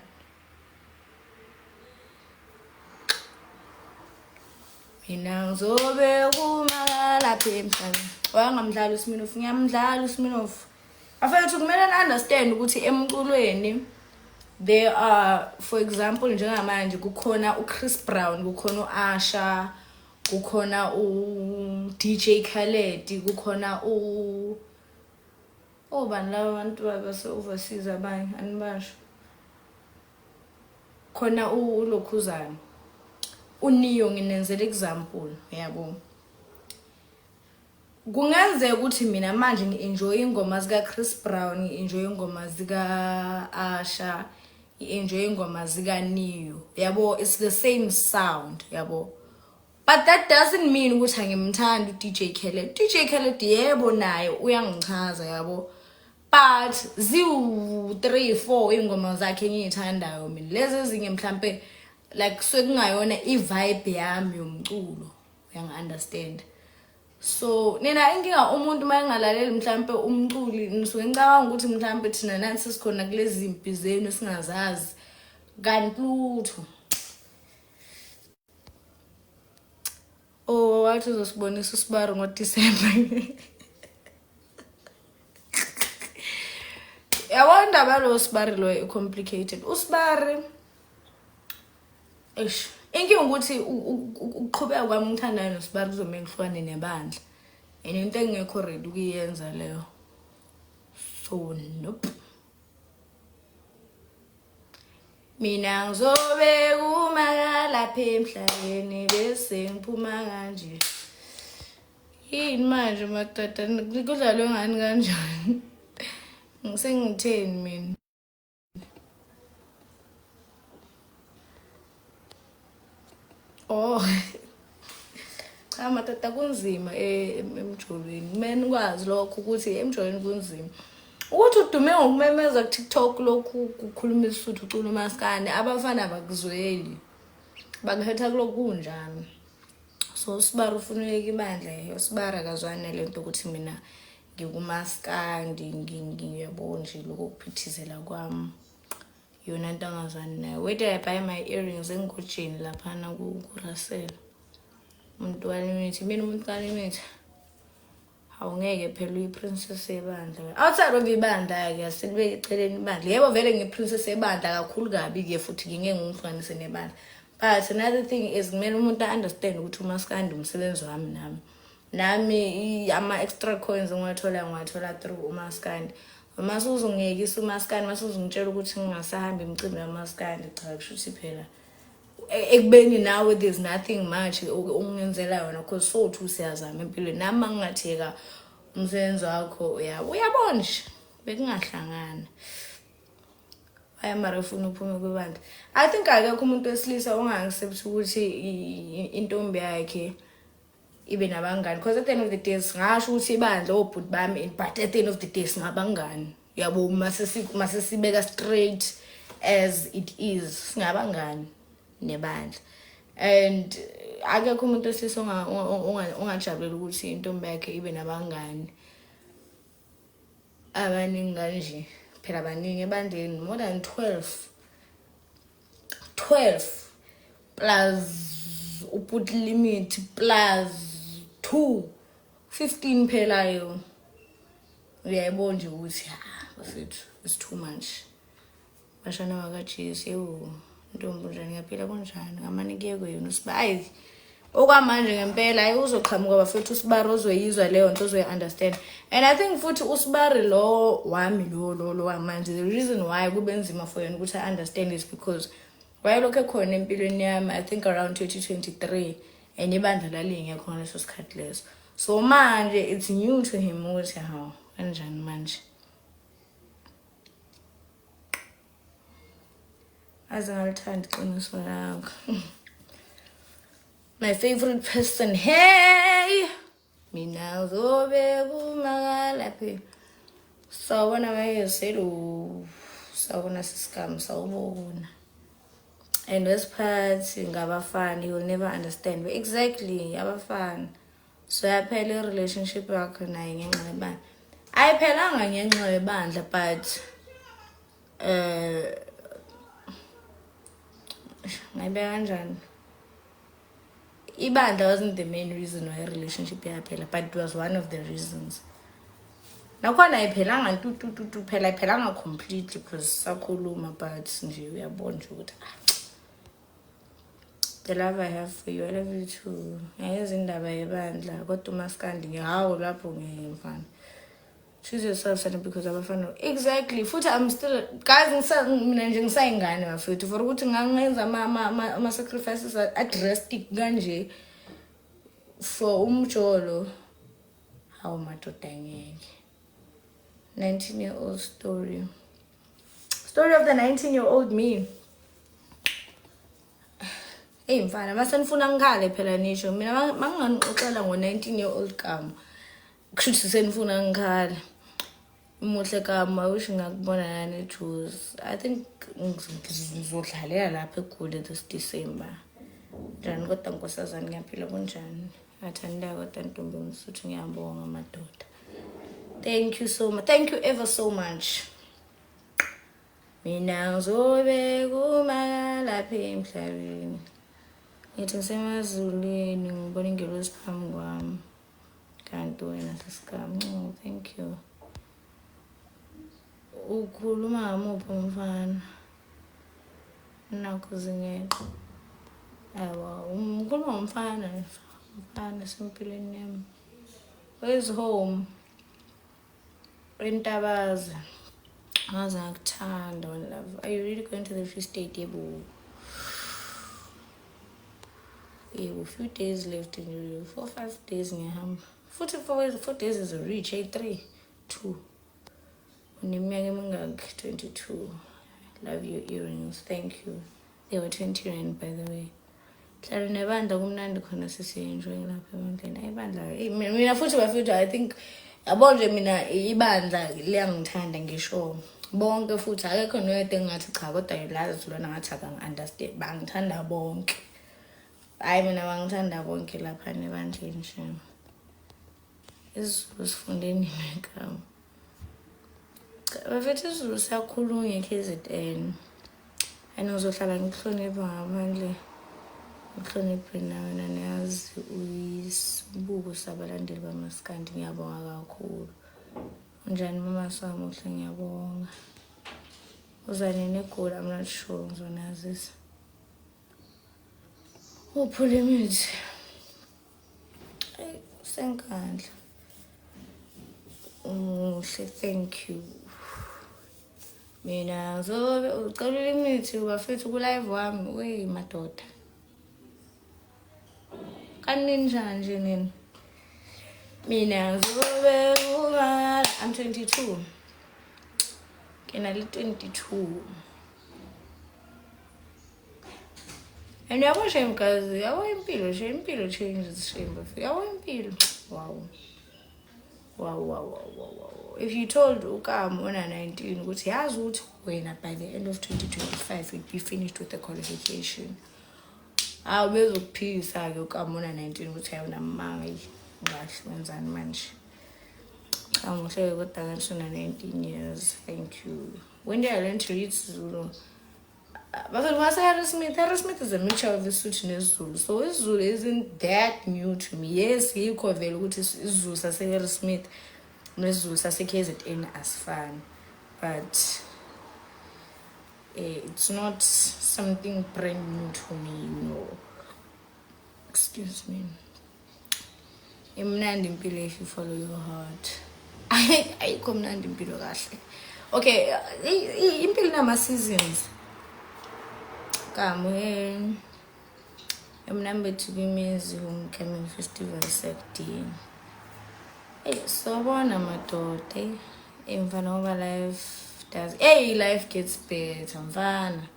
Speaker 1: mina ngizobe kumaka lapha emhlabeni wangamdlala uSminoff ngiyamdlala uSminoff afethu kumele understand ukuthi emculweni there are for example njengamanje kukhona uChris Brown kukhona uAsha kukhona uDJ Khaled kukhona bani laba bantu base overseas abanye anibasho khona uLokhuzana uNeo nginenzela example yabo kungenzeka ukuthi mina manje ngienjoy ingoma zika Chris Brown ngienjoy ingoma zika Asha ngienjoy ingoma zika Neo yabo it's the same sound yabo but that doesn't mean ukuthi angimthanda uDJ Khaled yebo naye uyangichaza yabo but ziwu 3-4 ingoma zakhe ngiyithandayo mina lezi ezinye mhlambe like sekungayona ivibe yami yomculo uyang understand. So nina inkinga umuntu mayengalaleli mhlambe umculi nisuke ngicabanga ukuthi mhlambe thina nansi sikhona kulezi impi zenu singazazi kanti lutho wathi uzosibonisa uSibari ngoDisemba yawanda balo uSibari lo complicated uSibari inkinga ukuthi ukuqhubeka kwami ngithandayo noSibari kuzomele ngihlukane nebandla and into engekho ready ukuyenza leyo. So nope. Mina ngizobe kumakala lapha emhlabeni bese ngiphuma kanje. Yini manje matata kudlalwe ngani kanjani? Ngisengitheni mina? Oh. Cha matata kunzima emjolweni. Kumele nikwazi lokho ukuthi emjolweni kunzima. Ukuthi udume ngokumemeza ku TikTok lokhu kukhuluma isuthu ucula umaskandi abafana bakuzweli. Bakuhetha kuloko kunjani. So uSibari ufuneka ibandla uSibari akazwana lento ukuthi mina ngikumaskandi ngiyabona nje lokho kuphithizela kwami. Yona into angazani nayo. Where did I buy my earrings engojeni lapha na ku Russell. Umuntu walimithi mina umuntu walimithi. Awungeke phela uyiprincess yebandla. Outside of ibandla ke asilibe eceleni ibandla. Yebo vele ngiprincess yebandla kakhulu kabi ke futhi ngeke ngumfanise nebandla. But another thing is kumele umuntu understand ukuthi umaskandi umsebenzi wami nami. Nami ama extra coins ngiwathola through umaskandi. Uma usuzungiyekisa umaskandi, mase uzungitshela ukuthi ngingasahambi imicimbi yamaskandi cha kusho ukuthi phela ekubeni nawe there's nothing much ungenzela yona because so two siyazama empilweni nami mangingatheka umsebenzi wakho uyabona nje bekungahlangana ayamara ufuna uphume kwebandla. I think akekho umuntu wesilisa ongaaccept ukuthi intombi yakhe ibe nabangani because at the end of the day singasho ukuthi ibandla obhuti bami but at the end of the day singabangani. Yabo masesibeka straight as it is singabangani nebandla. And akekho umuntu wesilisa ongajabulela ukuthi intombi yakhe ibe nabangani abaningi kanje. Phela abaningi ebandleni more than 12 plus uput limit plus 15 phela yo. Uyayibona nje ukuthi bafethu it's too much. Bashana wakaJesu yo ntombi njani ngaphila kunjani ngamanike kuyona uSibari. Okwamanje ngempela hayi uzoqhamuka bafethu uSibari ozoyizwa leyo nto ozoyi-understand. And I think futhi uSibari lo wami lo wamanje the reason why kube nzima for yena ukuthi I-understand is because wayelokho ekhona empilweni yami I think around 2023 and ibandla lalingekho ngaleso sikhathi leso. So manje it's new to him ukuthi kanjani manje. Azingalithandi iqiniso lakho. My favorite person, hey, mina zobe kumakala lapha. Sawubona mayeselo, sawubona siskam, sawubona. And wesiphathi ngabafana, you'll never understand. But exactly, abafana. So yaphela relationship yakho naye ngenxa yebandla. Ayiphelanga ngenxa yebandla but ngayibeka kanjani? Ibandla wasn't the main reason why relationship yaphela, but it was one of the reasons. Nakhona ayiphelanga tu phela ayiphelanga completely because sakhuluma but nje uyabona nje ukuthi the love I have for you, I love you too. Yayenza indaba yebandla kodwa umaskandi ngihawo lapho ngiyemfana. Choose yourself son because abafana. Exactly. Futhi I'm still guys mina nje ngisayingane bafethu for ukuthi ngangenza ama sacrifices drastic kanje for umjolo. Hawu madoda ngeke. 19-year-old story. Story of the 19-year-old me. Hey mfana, mase nifuna ngikhale phela nisho. Mina mangixoxela ngo-19-year-old kama. Kushuthi senifuna ngikhale. Muhle kama wish ngakubona nani Jews. I think ngizodlalela lapha eGoli this December. Njani kodwa nkosazana ngiyaphila kunjani? Athanda kodwa ntombi ngisuthi ngiyabonga madoda. Thank you so much. Thank you ever so much. Mina ngizobe kumakala lapha emhlabeni. Ngithi ngisemazulwini ngibona ingelosi phambi kwami. Kanti wena siskam. Thank you. Ukhuluma ngamuphi umfana? Nakho zingeke. Ukhuluma ngomfana sempilweni yami. Where's home? Entabaza. Ngaze ngakuthanda one love. Are you really going to the Free State? Yebo. A few days left in you. 4-5 days ngiyahamba. 4 days is a reach. 3, 2. Uneminyaka emingaki? 22. Love your earrings. Thank you. They were 20 rand, by the way. Hlala nebandla kumnandi khona sisiyenjoying lapha emandleni. Ayibandla. Mina futhi bafethu I think yabo nje mina ibandla liyangithanda ngisho. Bonke futhi akekho noyedwa engathi cha kodwa yelazi lona ngathi akangi-understand. Bangithanda bonke. Hayi mina bangithanda bonke lapha nebandleni nje. Isizulu sifundeni ngekama. Bafethu isizulu siyakhulunywa eKZN. Uzohlala ngikuhlonipha ngaphandle. Ngihloniphe nawe naniyazi uyisibuko sabalandeli bamaskandi. Ngiyabonga kakhulu. Unjani mama sami uhle ngiyabonga. Uzane negoli, I'm not sure ngizonazisa. Uphule imithi. Senkandla. Uhle, thank you. Mina ngizobe ucela imithi bafethu ku live wami wey madoda. Kanini nje nini? Mina ngizobe I'm 22. Kena li 22. And yabo shemkazi, yabo impilo changes shame bafethu. Yabo impilo. Wow. If you told Ukam when I'm 19, would yazi ukuthi wena by the end of 2025 you'd be finished with the qualification. Awubezokuphisa ke Ukam when I'm 19 ukuthi ayona manga ngahle wenzani manje. Ngihle kodwa ngisona 19 years. Thank you. When did I learn to read Zulu? But was Harry Smith? Harry Smith is a mixture of Isuthu and Zulu. So Zulu isn't that new to me. Yes, he could very good Zulu as Harry Smith. Zulu as KZN as fun. But it's not something brand new to me, Excuse me. Imnandi impilo if you follow your heart. Ayikho mnandi impilo kahle. Okay, impilo nama seasons. I'm number to be Men's Homecoming Festival Secting. So one my daughter. Vanova life does. Life gets better. Van.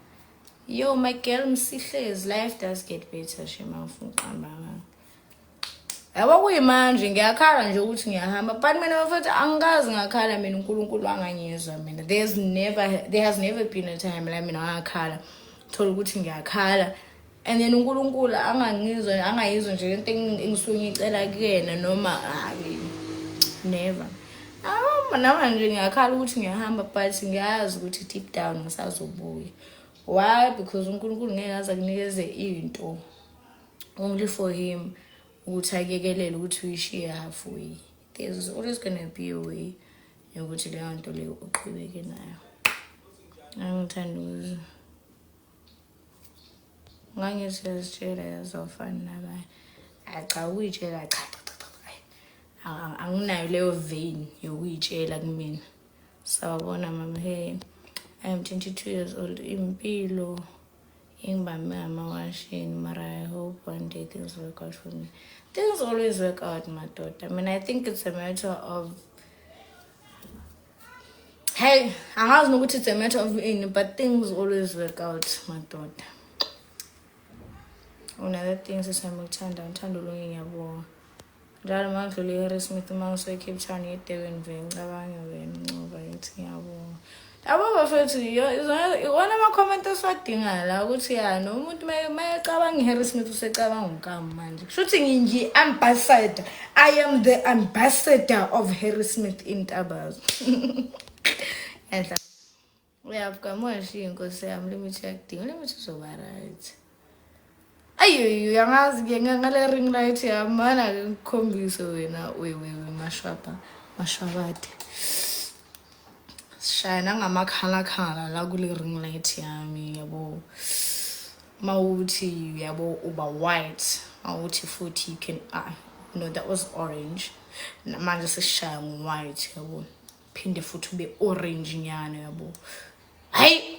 Speaker 1: Yo, my girl, Msihlez, life does get better. Shema Funkamba. Awakuyimanje ngiyakhala nje ukuthi ngiyahamba but mina mfethu angazi ngakhala mina uNkulunkulu anganyezwa mina. There has never been a time la mina ngakhala. Thola ukuthi ngiyakhala and then uNkulunkulu angayizwa nje into engisuke ngicela kuyena noma never. Namanje ngiyakhala ukuthi ngiyahamba but ngiyazi ukuthi deep down ngisazobuya. Why? Because uNkulunkulu ngeke aze akunikeze into only for him ukuthi akekelele ukuthi uyishiye halfway. There's always going to be a way yokuthi leyo nto leyo uqhubeke nayo. Angithanda ukuthi ngangizitshela yazofana nabanye. Cha uyitshela cha. Anginayo leyo vein yokuyitshela kumina. Sawubona mama, hey, I am 22 years old. Impilo ingibambe ngamawashini, but I hope one day things work out for me. Things always work out, my daughter. I mean, I think it's a matter of hey, angazi nokuthi it's a matter of but things always work out, my daughter. Another thing is ngithanda ulungi ngiyabonga. Njalo mangidlule eHarry Smith mangiso eCape Town eDurban vele ngicabange wena ngoba yithi ngiyabonga. Yabo bafethu iwona ama-comment esiwadingayo la ukuthi noma umuntu mayecabanga iHarry Smith usecabanga uNkama manje. Kushuthi ngiyi-ambassador. I am the ambassador of Harry Smith in Tabazo. Yandla. Uyavukamoshi inkosi yami lemithi yakudinga lemithi uzoba right. Ayo yangazi ngale ring light yami mana ngikhombise wena wewe mashwabade. Shine ngamakhala la kule ring light yami yabo. mawuthi yabo uba white mawuthi futhi you can no, that was orange manje sesishaya ngo-white yabo phinde futhi ube orange nyana yabo hayi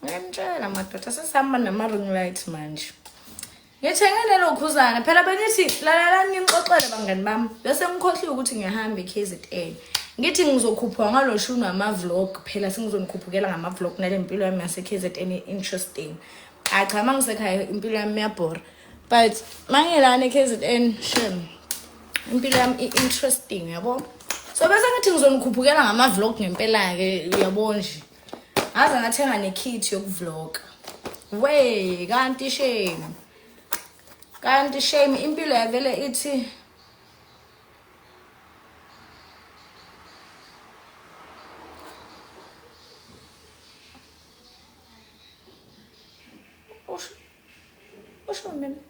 Speaker 1: ngiyamtshela madoda sesihamba nama-ring light manje ngithenge lelo khuzana phela bengithi lalalani ngixoxele bangani bami bese ngikhohliwe ukuthi ngiyahamba e-KZN ngithi ngizokhuphwa ngalo shuni ama-vlog phela sengizonikhupukela ngama-vlog nale mpilo yami yase-KZN interesting cha mangisekhaya impilo yami iyabhora but mangilana e-KZN shem impilo yami interesting yabo so bese ngithi ngizonikhuphukela ngama-vlog ngempela-ke uyabo nje ngaze ngathenga nekit yokuvloga we kanti shame impilo yavele ithi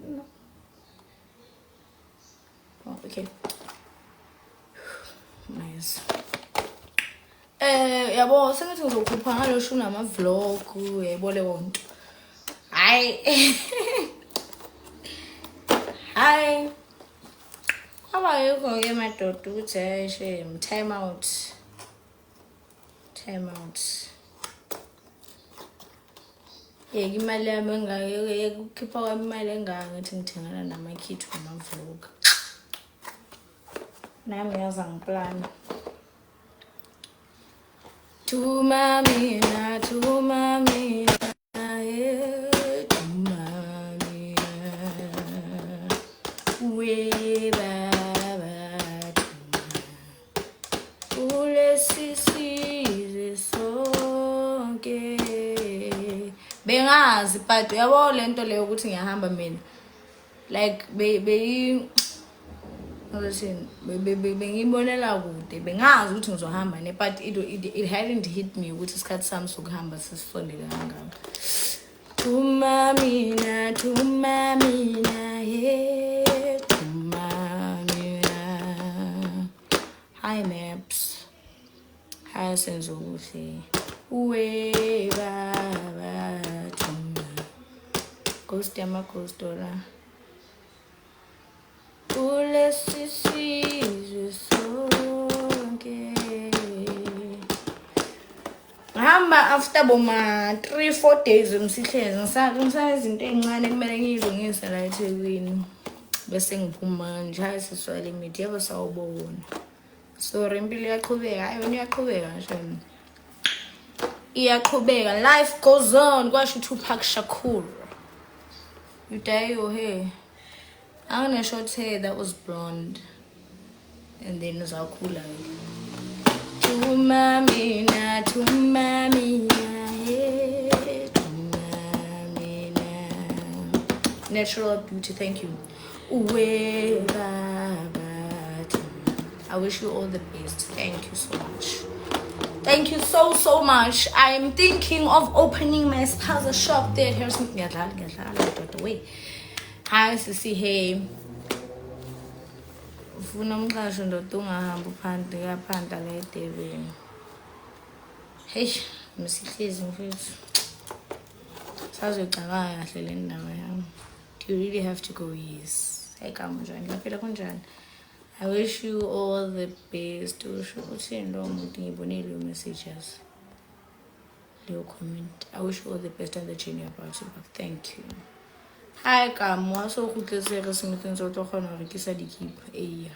Speaker 1: no. Oh, okay. Nice. Yabo sengithi ngizokhupha ngalo shuni ama-vlog yabo leyo nto hayi hayi abayikho-ke madoda ukuthi hayi shame time out yeke imali yami engayeke ukukhipha kwami imali engaka ngithi ngithengana namakhithi wama-vlog nami yaza ngiplana Tuma mina, yeah, tuma mina. We baba tuma. Ule sisize sonke. Bengazi but yabo lento leyo ukuthi ngiyahamba mina. Like bengibonela kude bengazi ukuthi ngizohamba ne but it hadn't hit me ukuthi isikhathi sami sokuhamba sesifondele kangaka tuma mina yeah tuma mina hi maps hi senzo kuhle we baba tuma ghost yama ghost ola ule sisizwe sonke ngihamba after boma 3-4 days emsihlezi ngisala izinto ezincane kumele ngiyilungise la eThekwini bese ngiphuma nje hayi siswale imithi yabo sawubona sorry impilo iyaqhubeka hayi wena iyaqhubeka nje iyaqhubeka life goes on kwasho Tupac Shakur you dye your hair I want a short hair that was blonde and then uzawukhula tuma mina yeah tuma mina natural beauty thank you uwe baba I wish you all the best thank you so much thank you so much I'm thinking of opening my spaza shop there here's ngiyadlala away hi sisi hey ufuna umqasho ndoda ungahamba uphandle kaphandla la eDurban hey msihlezi mfethu sazocabanga kahle le ndawo yami do you really have to go yes hey kanjani laphela kanjani I wish you all the best usho uthini lo muntu ngibonile your messages leyo comment I wish you all the best on the journey about you thank you Hi kamwa so khutlesere smithing so tlo khona re ke sa dikipa eya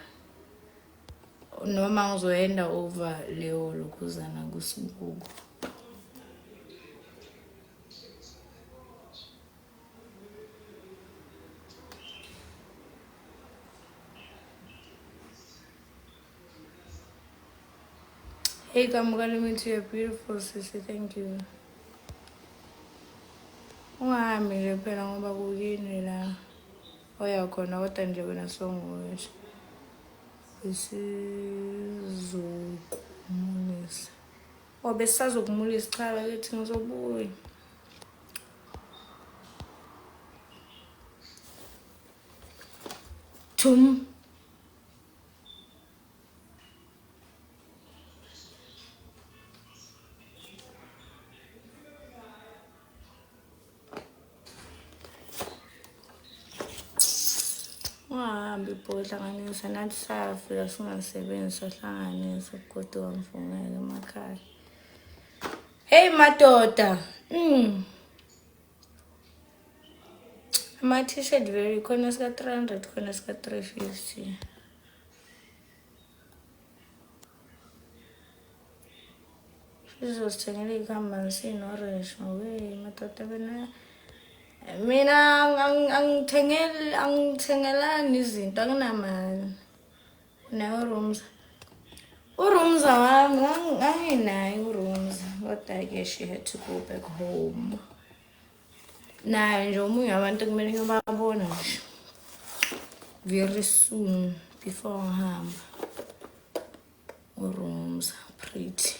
Speaker 1: noma ngizoenda over leo lokhuzana kuSimpuku Hey kamukale mithi you're beautiful sis thank you Ungahamile phela ngoba kuyini la oyakhona kodwa nje wena songowesh isizokumulisa besazokumulisa cha bakithi ngizobuya Tum ukuhlanganisa nathi sayafika singasebenzi sahlanganisa kodwa wamfungela emakhaya. Hey madoda, ama-t-shirt very khona sika-300 khona sika-350. Sizosithengela ikhambansini orange ngowe madoda mina angithengelani izinto akunamali. Nawe uRumza wami anginaye uRumza kodwa-ke she had to go back home. Naye nje omunye abantu kumele ngiyobabona nje very soon before ngihamba. uRumza pretty.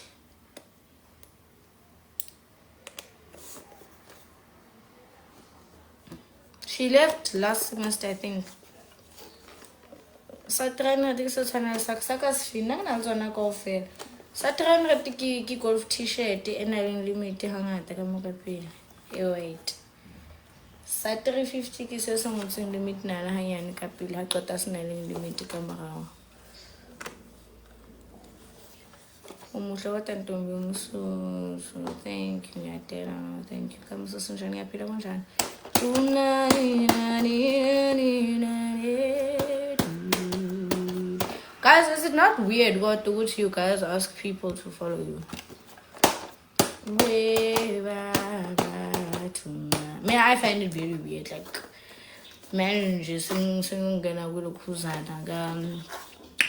Speaker 1: She left last semester, I think. Sa-300 ke se tshwana sa ka se fina na tsona kaofela. Sa-300 ke golf t-shirt e na leng limit hangata ka moka pele e white. Sa-350 ke se se ngotseng limit nana hanyane ka pele ha qeta se na leng limit ka morao. Umuhle kodwa ntombi umsusu. Thank you Nyatela. Thank you. Kamususu njani yaphila kanjani? Guys, is it not weird what you guys ask people to follow you? Man, I find it very weird. Like, man, just singena kulokhuzana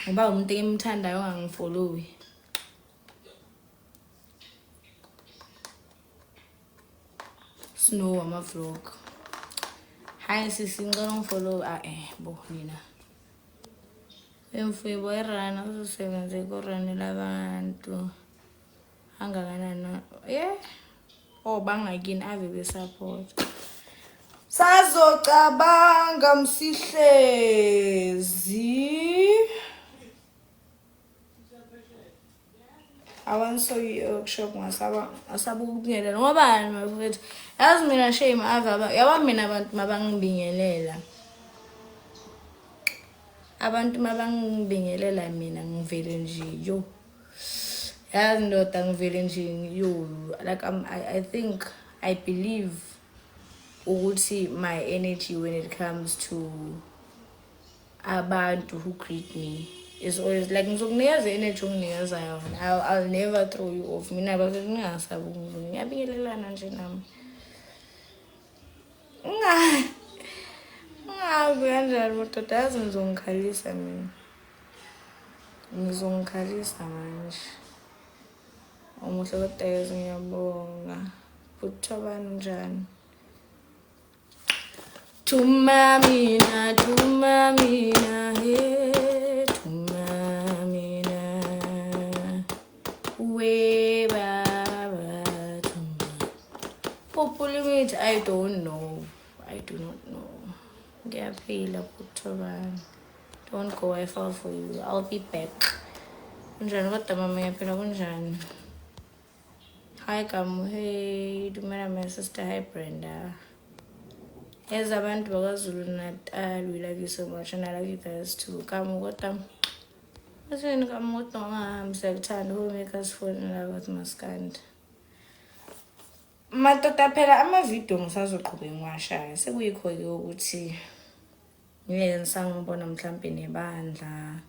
Speaker 1: ngoba umuntu emthandayo angifollow. Snow ama vlog. Hi sisi ngicela ungifollow bo mina. Emfuyo erana uzosebenza ekorani labantu. Angakanani yeah. Bangakini ave besupport. Sazocabanga Msihlezi. I want so workshop ngasaba ukubingelela ngobani mafethu yazi mina shame ava yaba mina abantu mabangibingelela mina ngivele nje yo yazi ndoda ngivele nje yo like I believe ukuthi my energy when it comes to abantu who greet me is always like ngizokunikeza energy unginikeza yona. I'll never throw you off. Mina bafethu ngingasabi ngiyabingelelana nje nami. Ngabe kanjani madoda yazi ngizongikhalisa mina. Ngizongikhalisa manje. Umuhle kodwa yazi ngiyabonga. Kuthobani njani? Thuma mina hey. I don't know. I do not know. Ngiyaphila kuthobani. Don't go, I fall for you. I'll be back. Kunjani kodwa mama ngiyaphila kunjani? Hi Kamu, hey, dumela my sister, hi Brenda. Yes, abantu bakwaZulu Natal, we love you so much and I love you guys too. Kamu kodwa. Asini Kamu kodwa ngahambi siyakuthanda homemaker's phone la with Maskandi. Madoda phela ama-video ngisazoqhubeka ngiwashaya sekuyikho-ke ukuthi ngeke ngisangibona mhlampe nebandla,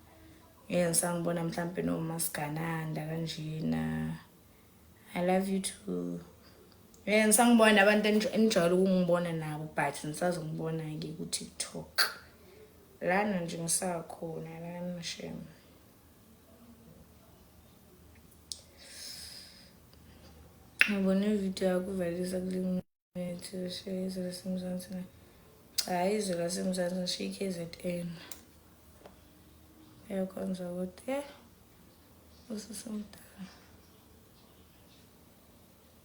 Speaker 1: ngeke ngisangibona mhlampe noMasigananda kanjena. I love you too. Ngeke ngisangibona abantu enijwayele ukungibona nabo but ngisazongibona-ke ku-TikTok. Lana nje ngisakhona lana shame. Ngibone ivideo yakuvalisa kulimete shayisa lasemzansi. Cha izwe lasemzansi shi KZN. Yakhonza ukuthi ususemdala.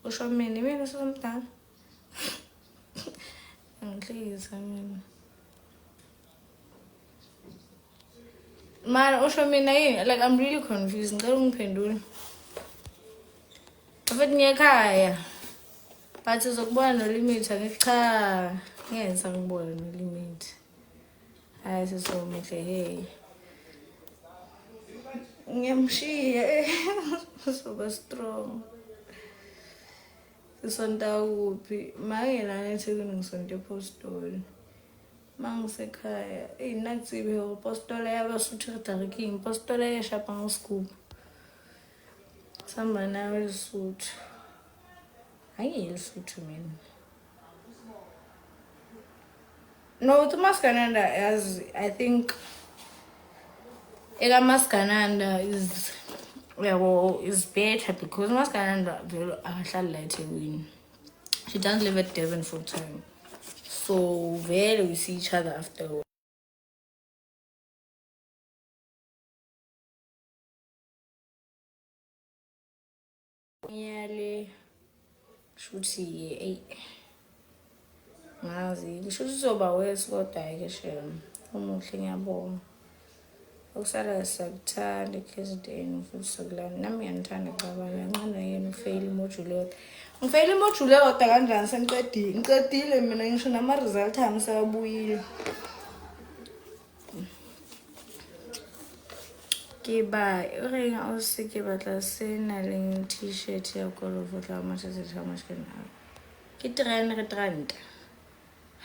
Speaker 1: Usho mina ususemdala. Angihlekisa mina. Man, usho mina yini? Like I'm really confused. Ngicela ungiphendule. Afet ngiyakhaya. But uzokubona no limit angicha. Ngeke ngisangibona no limit. I hayi sisomuhle hey ngiyamshiya soba strong isonta kuphi mayelana eThekwini ngisonto ePostoli mangisekhaya nakutsibe uPostoli yabasuthu Darking Postoli yeshapa ngosikubu samba nawe lesuthu hayi lesuthu mina no uMasgananda as I think Masgananda is better because Masgananda vele akahlali la eThekwini. She doesn't live at Devon full time. So vele we see each other after. Ngiyale shuthi ngazi kushuthi soba wesikodwa ke shem umuhle ngiyabonga ukusala sakuthanda eKZN futhi sokulana nami ngiyandithanda cabanga ngincane yena ufail imodule yodwa ngifail imodule yodwa kanjani ngiqedile mina ngisho nama result ami sekabuyile kiba ring ausike batla sena le t-shirt ya kolofo tla matshetse tsa mashkena ke 300 rand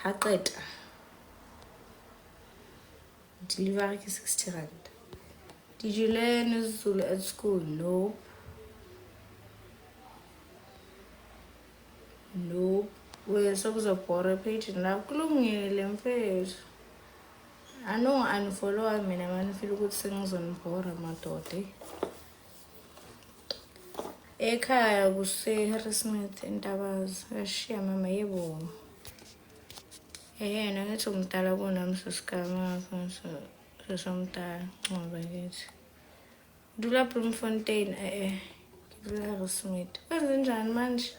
Speaker 1: ha qeta delivery ke 60 rand. Did you learn Zulu at school? Nope. We're supposed to borrow a page now. Kulungile mfethu. I know unfollow mina manje feel ukuthi sengizonibhora madoda. Ekhaya kuse Harrismith eNtabazi. Ashiya mama yebo. Yena ngathi umdala kunami sosikama somdala ngoba ngithi Dula Bloemfontein Kidula Harrismith kwenzenjani manje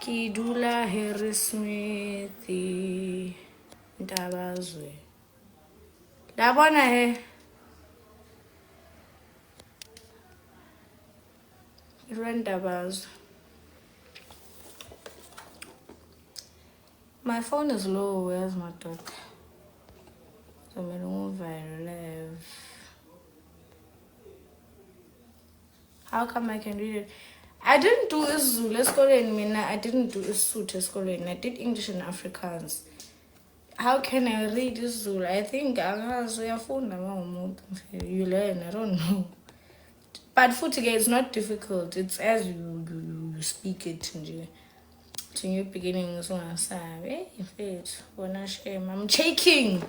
Speaker 1: Kidula Harrismith Ntabazwe labona Ntabazwe. My phone is low. Where's my dog? So I'm going live. How come I can read it? I didn't do Zulu eskoleni mina. I didn't do Sotho eskoleni. I did English and Afrikaans. How can I read Zulu? I think you learn. I don't know. But for today, it's not difficult. It's as you speak it. To new beginnings on I'm shaking,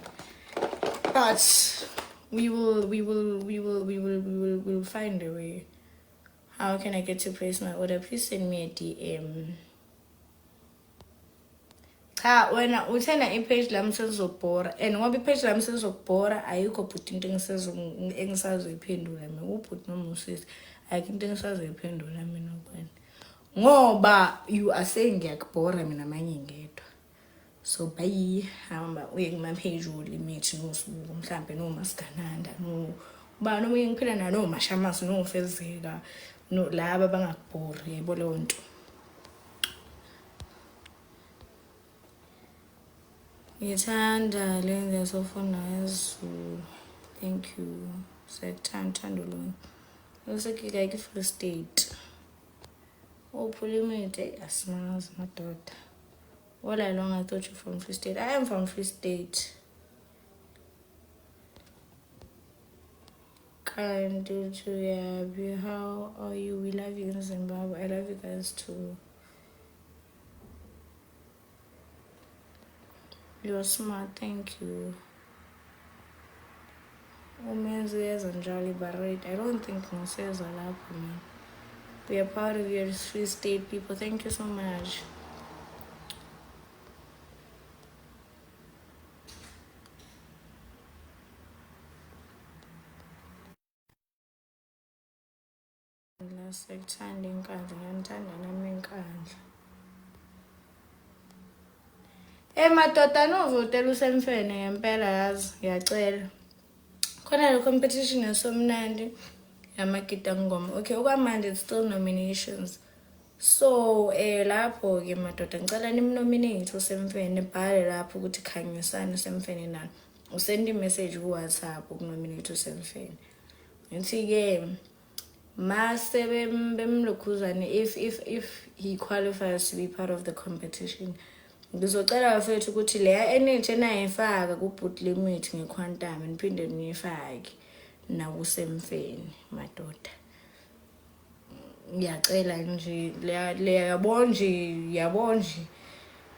Speaker 1: but we will find a way. How can I get to place my order? Please send me a DM. When I send a page lamses of bora and one page lamses of bora, I you could put in things as a pendulum. Who put no moses? I can think as a pendulum. Ngoba you are saying ngiyakubhora mina manje ngedwa so bye hamba uye kuma page limit nosuku mhlambe no Masgananda no ba noma ngiphila na no Mashamasi no Fezeka no laba bangakubhori yebo leyo nto ngithanda lenze sofuna yaZulu. Thank you sekuthanda lo usekike ke Free State. Oh, Pulimete, asmazi madoda. All along I thought you from Free State. I am from Free State. Kind to you. How are you? We love you in Zimbabwe. I love you guys too. You're smart, thank you. Women's ears and Jolly Barrett. I don't think Moses are laughing, man. We are part of your Free State people. Thank you so much. Sekuthanda inkandla ngiyamthanda nami inkandla. Madoda novotela usemfene ngempela yazi ngiyacela. Khona le competition yasomnandi yamagida ngoma. Okay, okwamanje it's still nominations. So lapho ke madoda ngicela nimnominate usemfene bhale lapho ukuthi khanyisana usemfene nani. usend message ku WhatsApp ukunominate uSemfene. Ngithi-ke mase bemlokhuzane if he qualifies to be part of the competition. Ngizocela bafethu ukuthi leya energy enayifaka ku-boot limit ngequantum niphinde niyifake nakuSemfene madoda. Ngiyacela nje yabo nje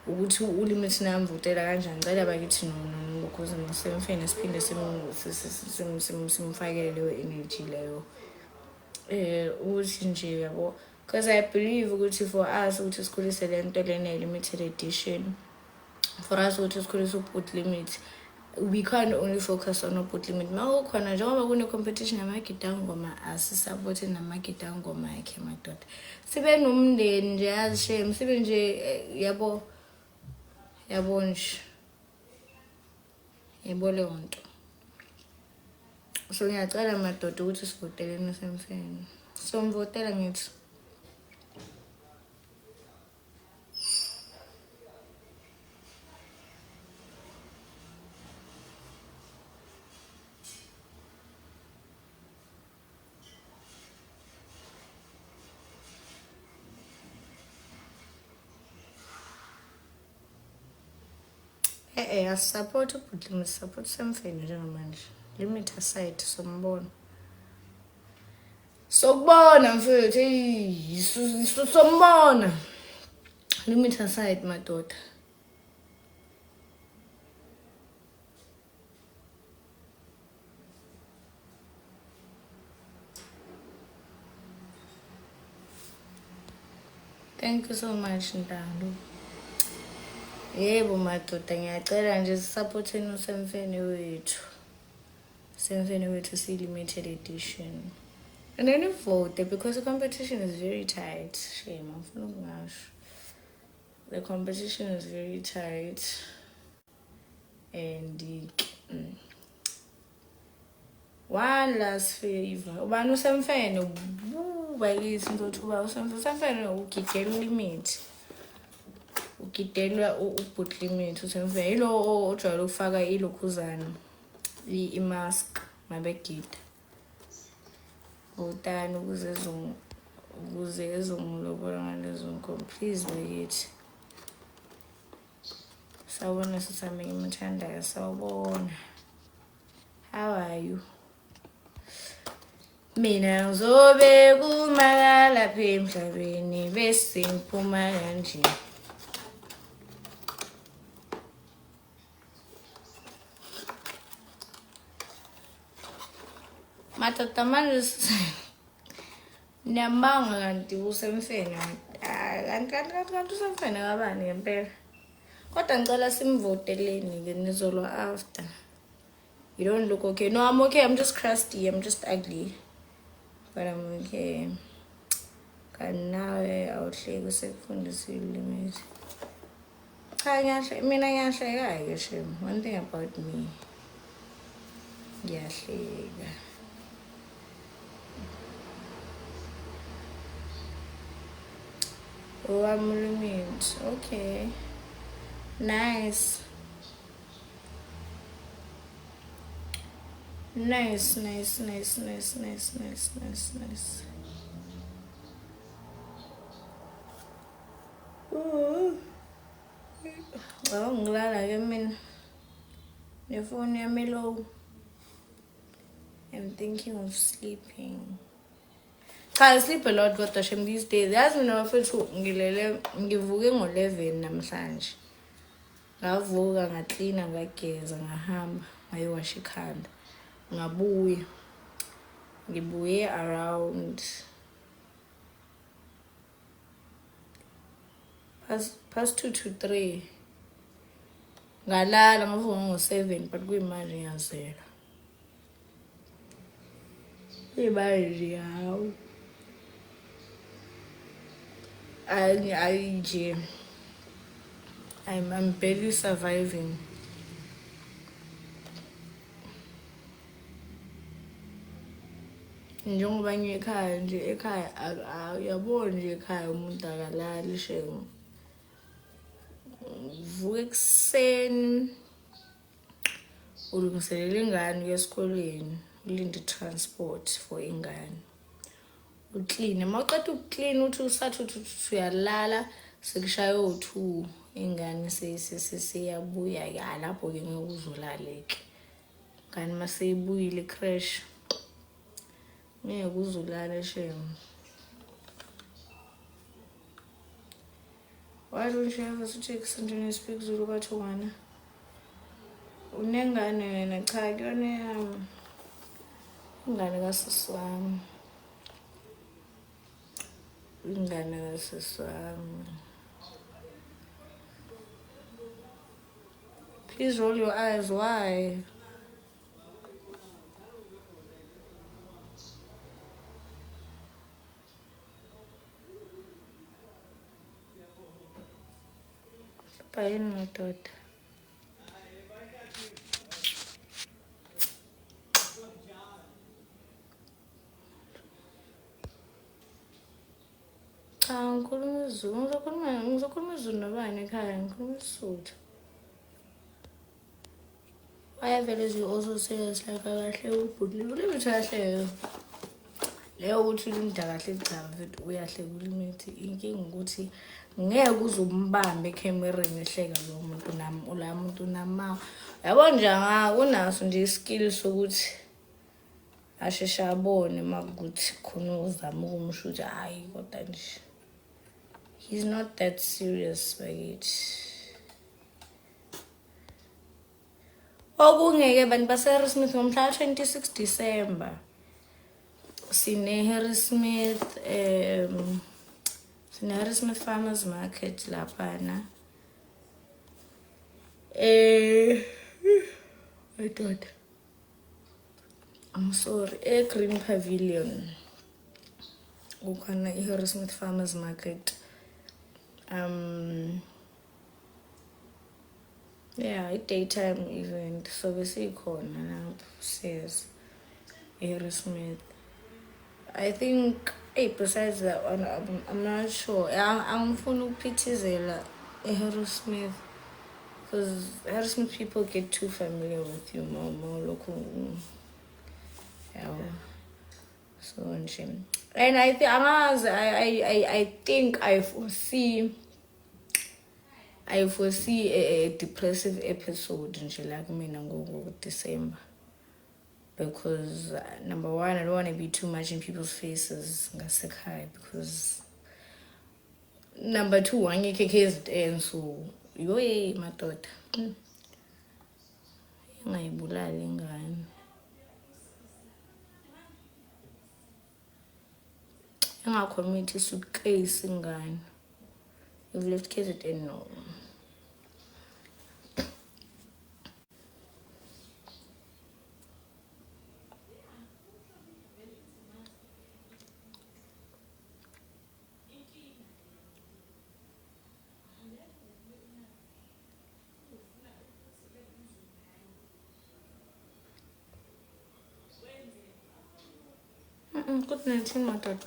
Speaker 1: ukuthi ulimit namvotela kanjani. Ngicela bakithi because noSemfene siphinde simfakele leyo energy leyo. Ukuthi nje yabo, because I believe ukuthi for us ukuthi sikhulise lento lena limited edition, for us ukuthi sikhulise u-boot limit, we can't only focus on u-boot limit. Makukhona njengoba kune-competition yamagidangoma asisupporte namagidangoma yakhe madoda. Sibe nomndeni nje azishem, sibe nje yabo nje. Yebo leyo nto. So ngiyacela madoda ukuthi sivoteleni uSemfene. Somvotela ngithi. Asisupport u-boot limit, support uSemfene njengamanje. Limit aside sombona. Sokubona mfethu, sombona. Limit aside madoda. Thank you so much Ntando. Yebo madoda, ngiyacela nje sisupporteni uSemfene wethu. Semfene wethu si-limited edition. And then vote because the competition is very tight. Shame, angifuna ukungasho. The competition is very tight. And one last favor. Ubani uSemfene bayithi ngothuba uSemfene ugidela limit. Ugidelwa u-boot limit uSemfene. Yilo ojwayele ukufaka ilokhuzana. I-mask mabegida. Utani ukuze ezongilobola ngalezo nkomo. Please bakithi. Sawubona sisami ngimthandayo, sawubona. How are you? Mina ngizobe kumakala pha emhlabeni bese ngiphuma kanje. Madoda manje niyambanga kanti uSemfene. Kanti uSemfene kabani ngempela. Kodwa ngicela simvoteleni-ke nizolwa after. You don't look okay. No, I'm okay. I'm just crusty. I'm just ugly. But I'm okay. Kanti nawe awuhleki sekufundisile limit. Cha mina ngiyahleka-ke shem. One thing about me. Ngiyahleka. Oh, I'm limit. Okay. Nice. Nice. Oh, ngilala-ke mina. Nefoni yami low. I'm thinking of sleeping. I sleep a lot kodwa shem these days. Yazi mina bafethu ngivuke ngo-11 namhlanje. Ngavuka ngaklina ngageza ngahamba ngayowasha ikhanda. Ngibuye around past 2 to 3. Ngalala ngavuka ngo-7 but kuyimanje ngiyazela. Imanje hawu. I'm barely surviving. Njengoba ngiyekhaya nje ekhaya uyabona nje ekhaya umuntu akalali shem. Vuka ekuseni ulungiselela ingane uye esikoleni, ulinde transport for ingane, uclean. Mawuqeda ukuclean uthi usathi uyalala sekushaya o2 ingane seyabuya ke lapho ke ngeke uzulaleke. Ngani maseyibuyile crash ngeke uzulala shem. Why don't you have to take something to speak Zulu kaThongwana? Unengane wena? Cha kuyona yami. Ingane kasisi wami. Ingane kasisi wami. Please roll your eyes. Why? Bayini madoda. Cha ngikhuluma isiZulu. Ngizokhuluma isiZulu nobani ekhaya, ngikhuluma isiSuthu. Why vele you also say it's like kahle ubhudile. Ulimi kahle. Leyo ukuthi ulimda kahle cha mfethu uyahle kulimithi. Inkinga ukuthi ngeke uzumbambe ecamereni ehleka lo muntu nami la muntu nama. Yabo nje unaso nje iskill sokuthi ashesha abone makuthi khona uzama ukumshutha hayi kodwa nje. He's not that serious bakithi. Okungeke bantu base-Harrismith ngomhla 26 December. Sine Harrismith Harrismith Farmers Market lapana. I thought I'm sorry, Green Pavilion. Ukana Harrismith Farmers Market. Yeah, a daytime event. So we see corner now says Harrismith. I think besides that one, I'm not sure. I'm gonna pitizela Harrismith because Harrismith people get too familiar with you more local. Yeah. So and shame. And I think I foresee a depressive episode in like me in December. Because number one, I don't want to be too much in people's faces. Because number two, I need to so you my thought. Our community suitcase ingane. You've left KZN no. Good 19 matter.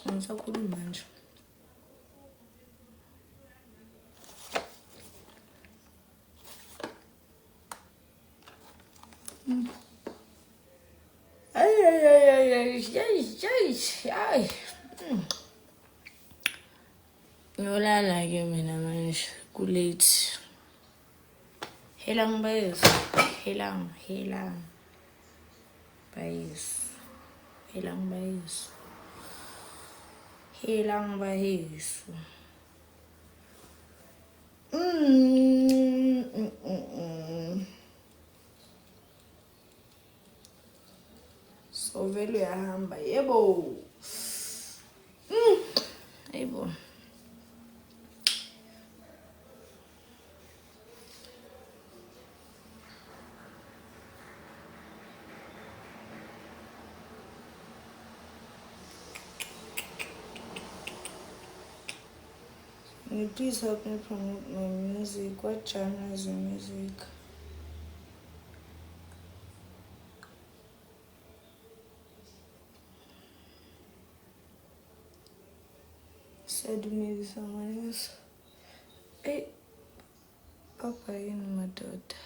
Speaker 1: I'm so cool man. Ay. Ngiyolala ke mina manje kulate. Helang bayes. Helang. Bayes. Helang bayes. So vele uyahamba yebo. Yebo. Can you please help me promote my music? What genre is your music? Said maybe someone else. Hey, Papa, you know my daughter.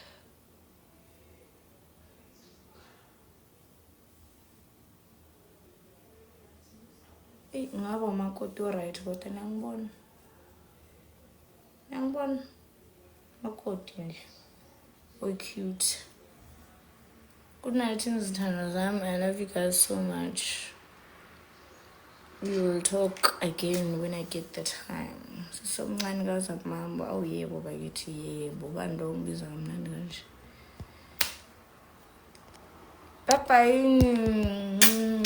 Speaker 1: ngaba umakoti oright kodwa niyangibona makoti nje cute. Good night izithandwa zami. I love you guys so much. We will talk again when I get the time. Sisomncane kazamambo. Awu yebo bakithi yebo. Bani lo ngibiza kamnandi kanje? Bye bye.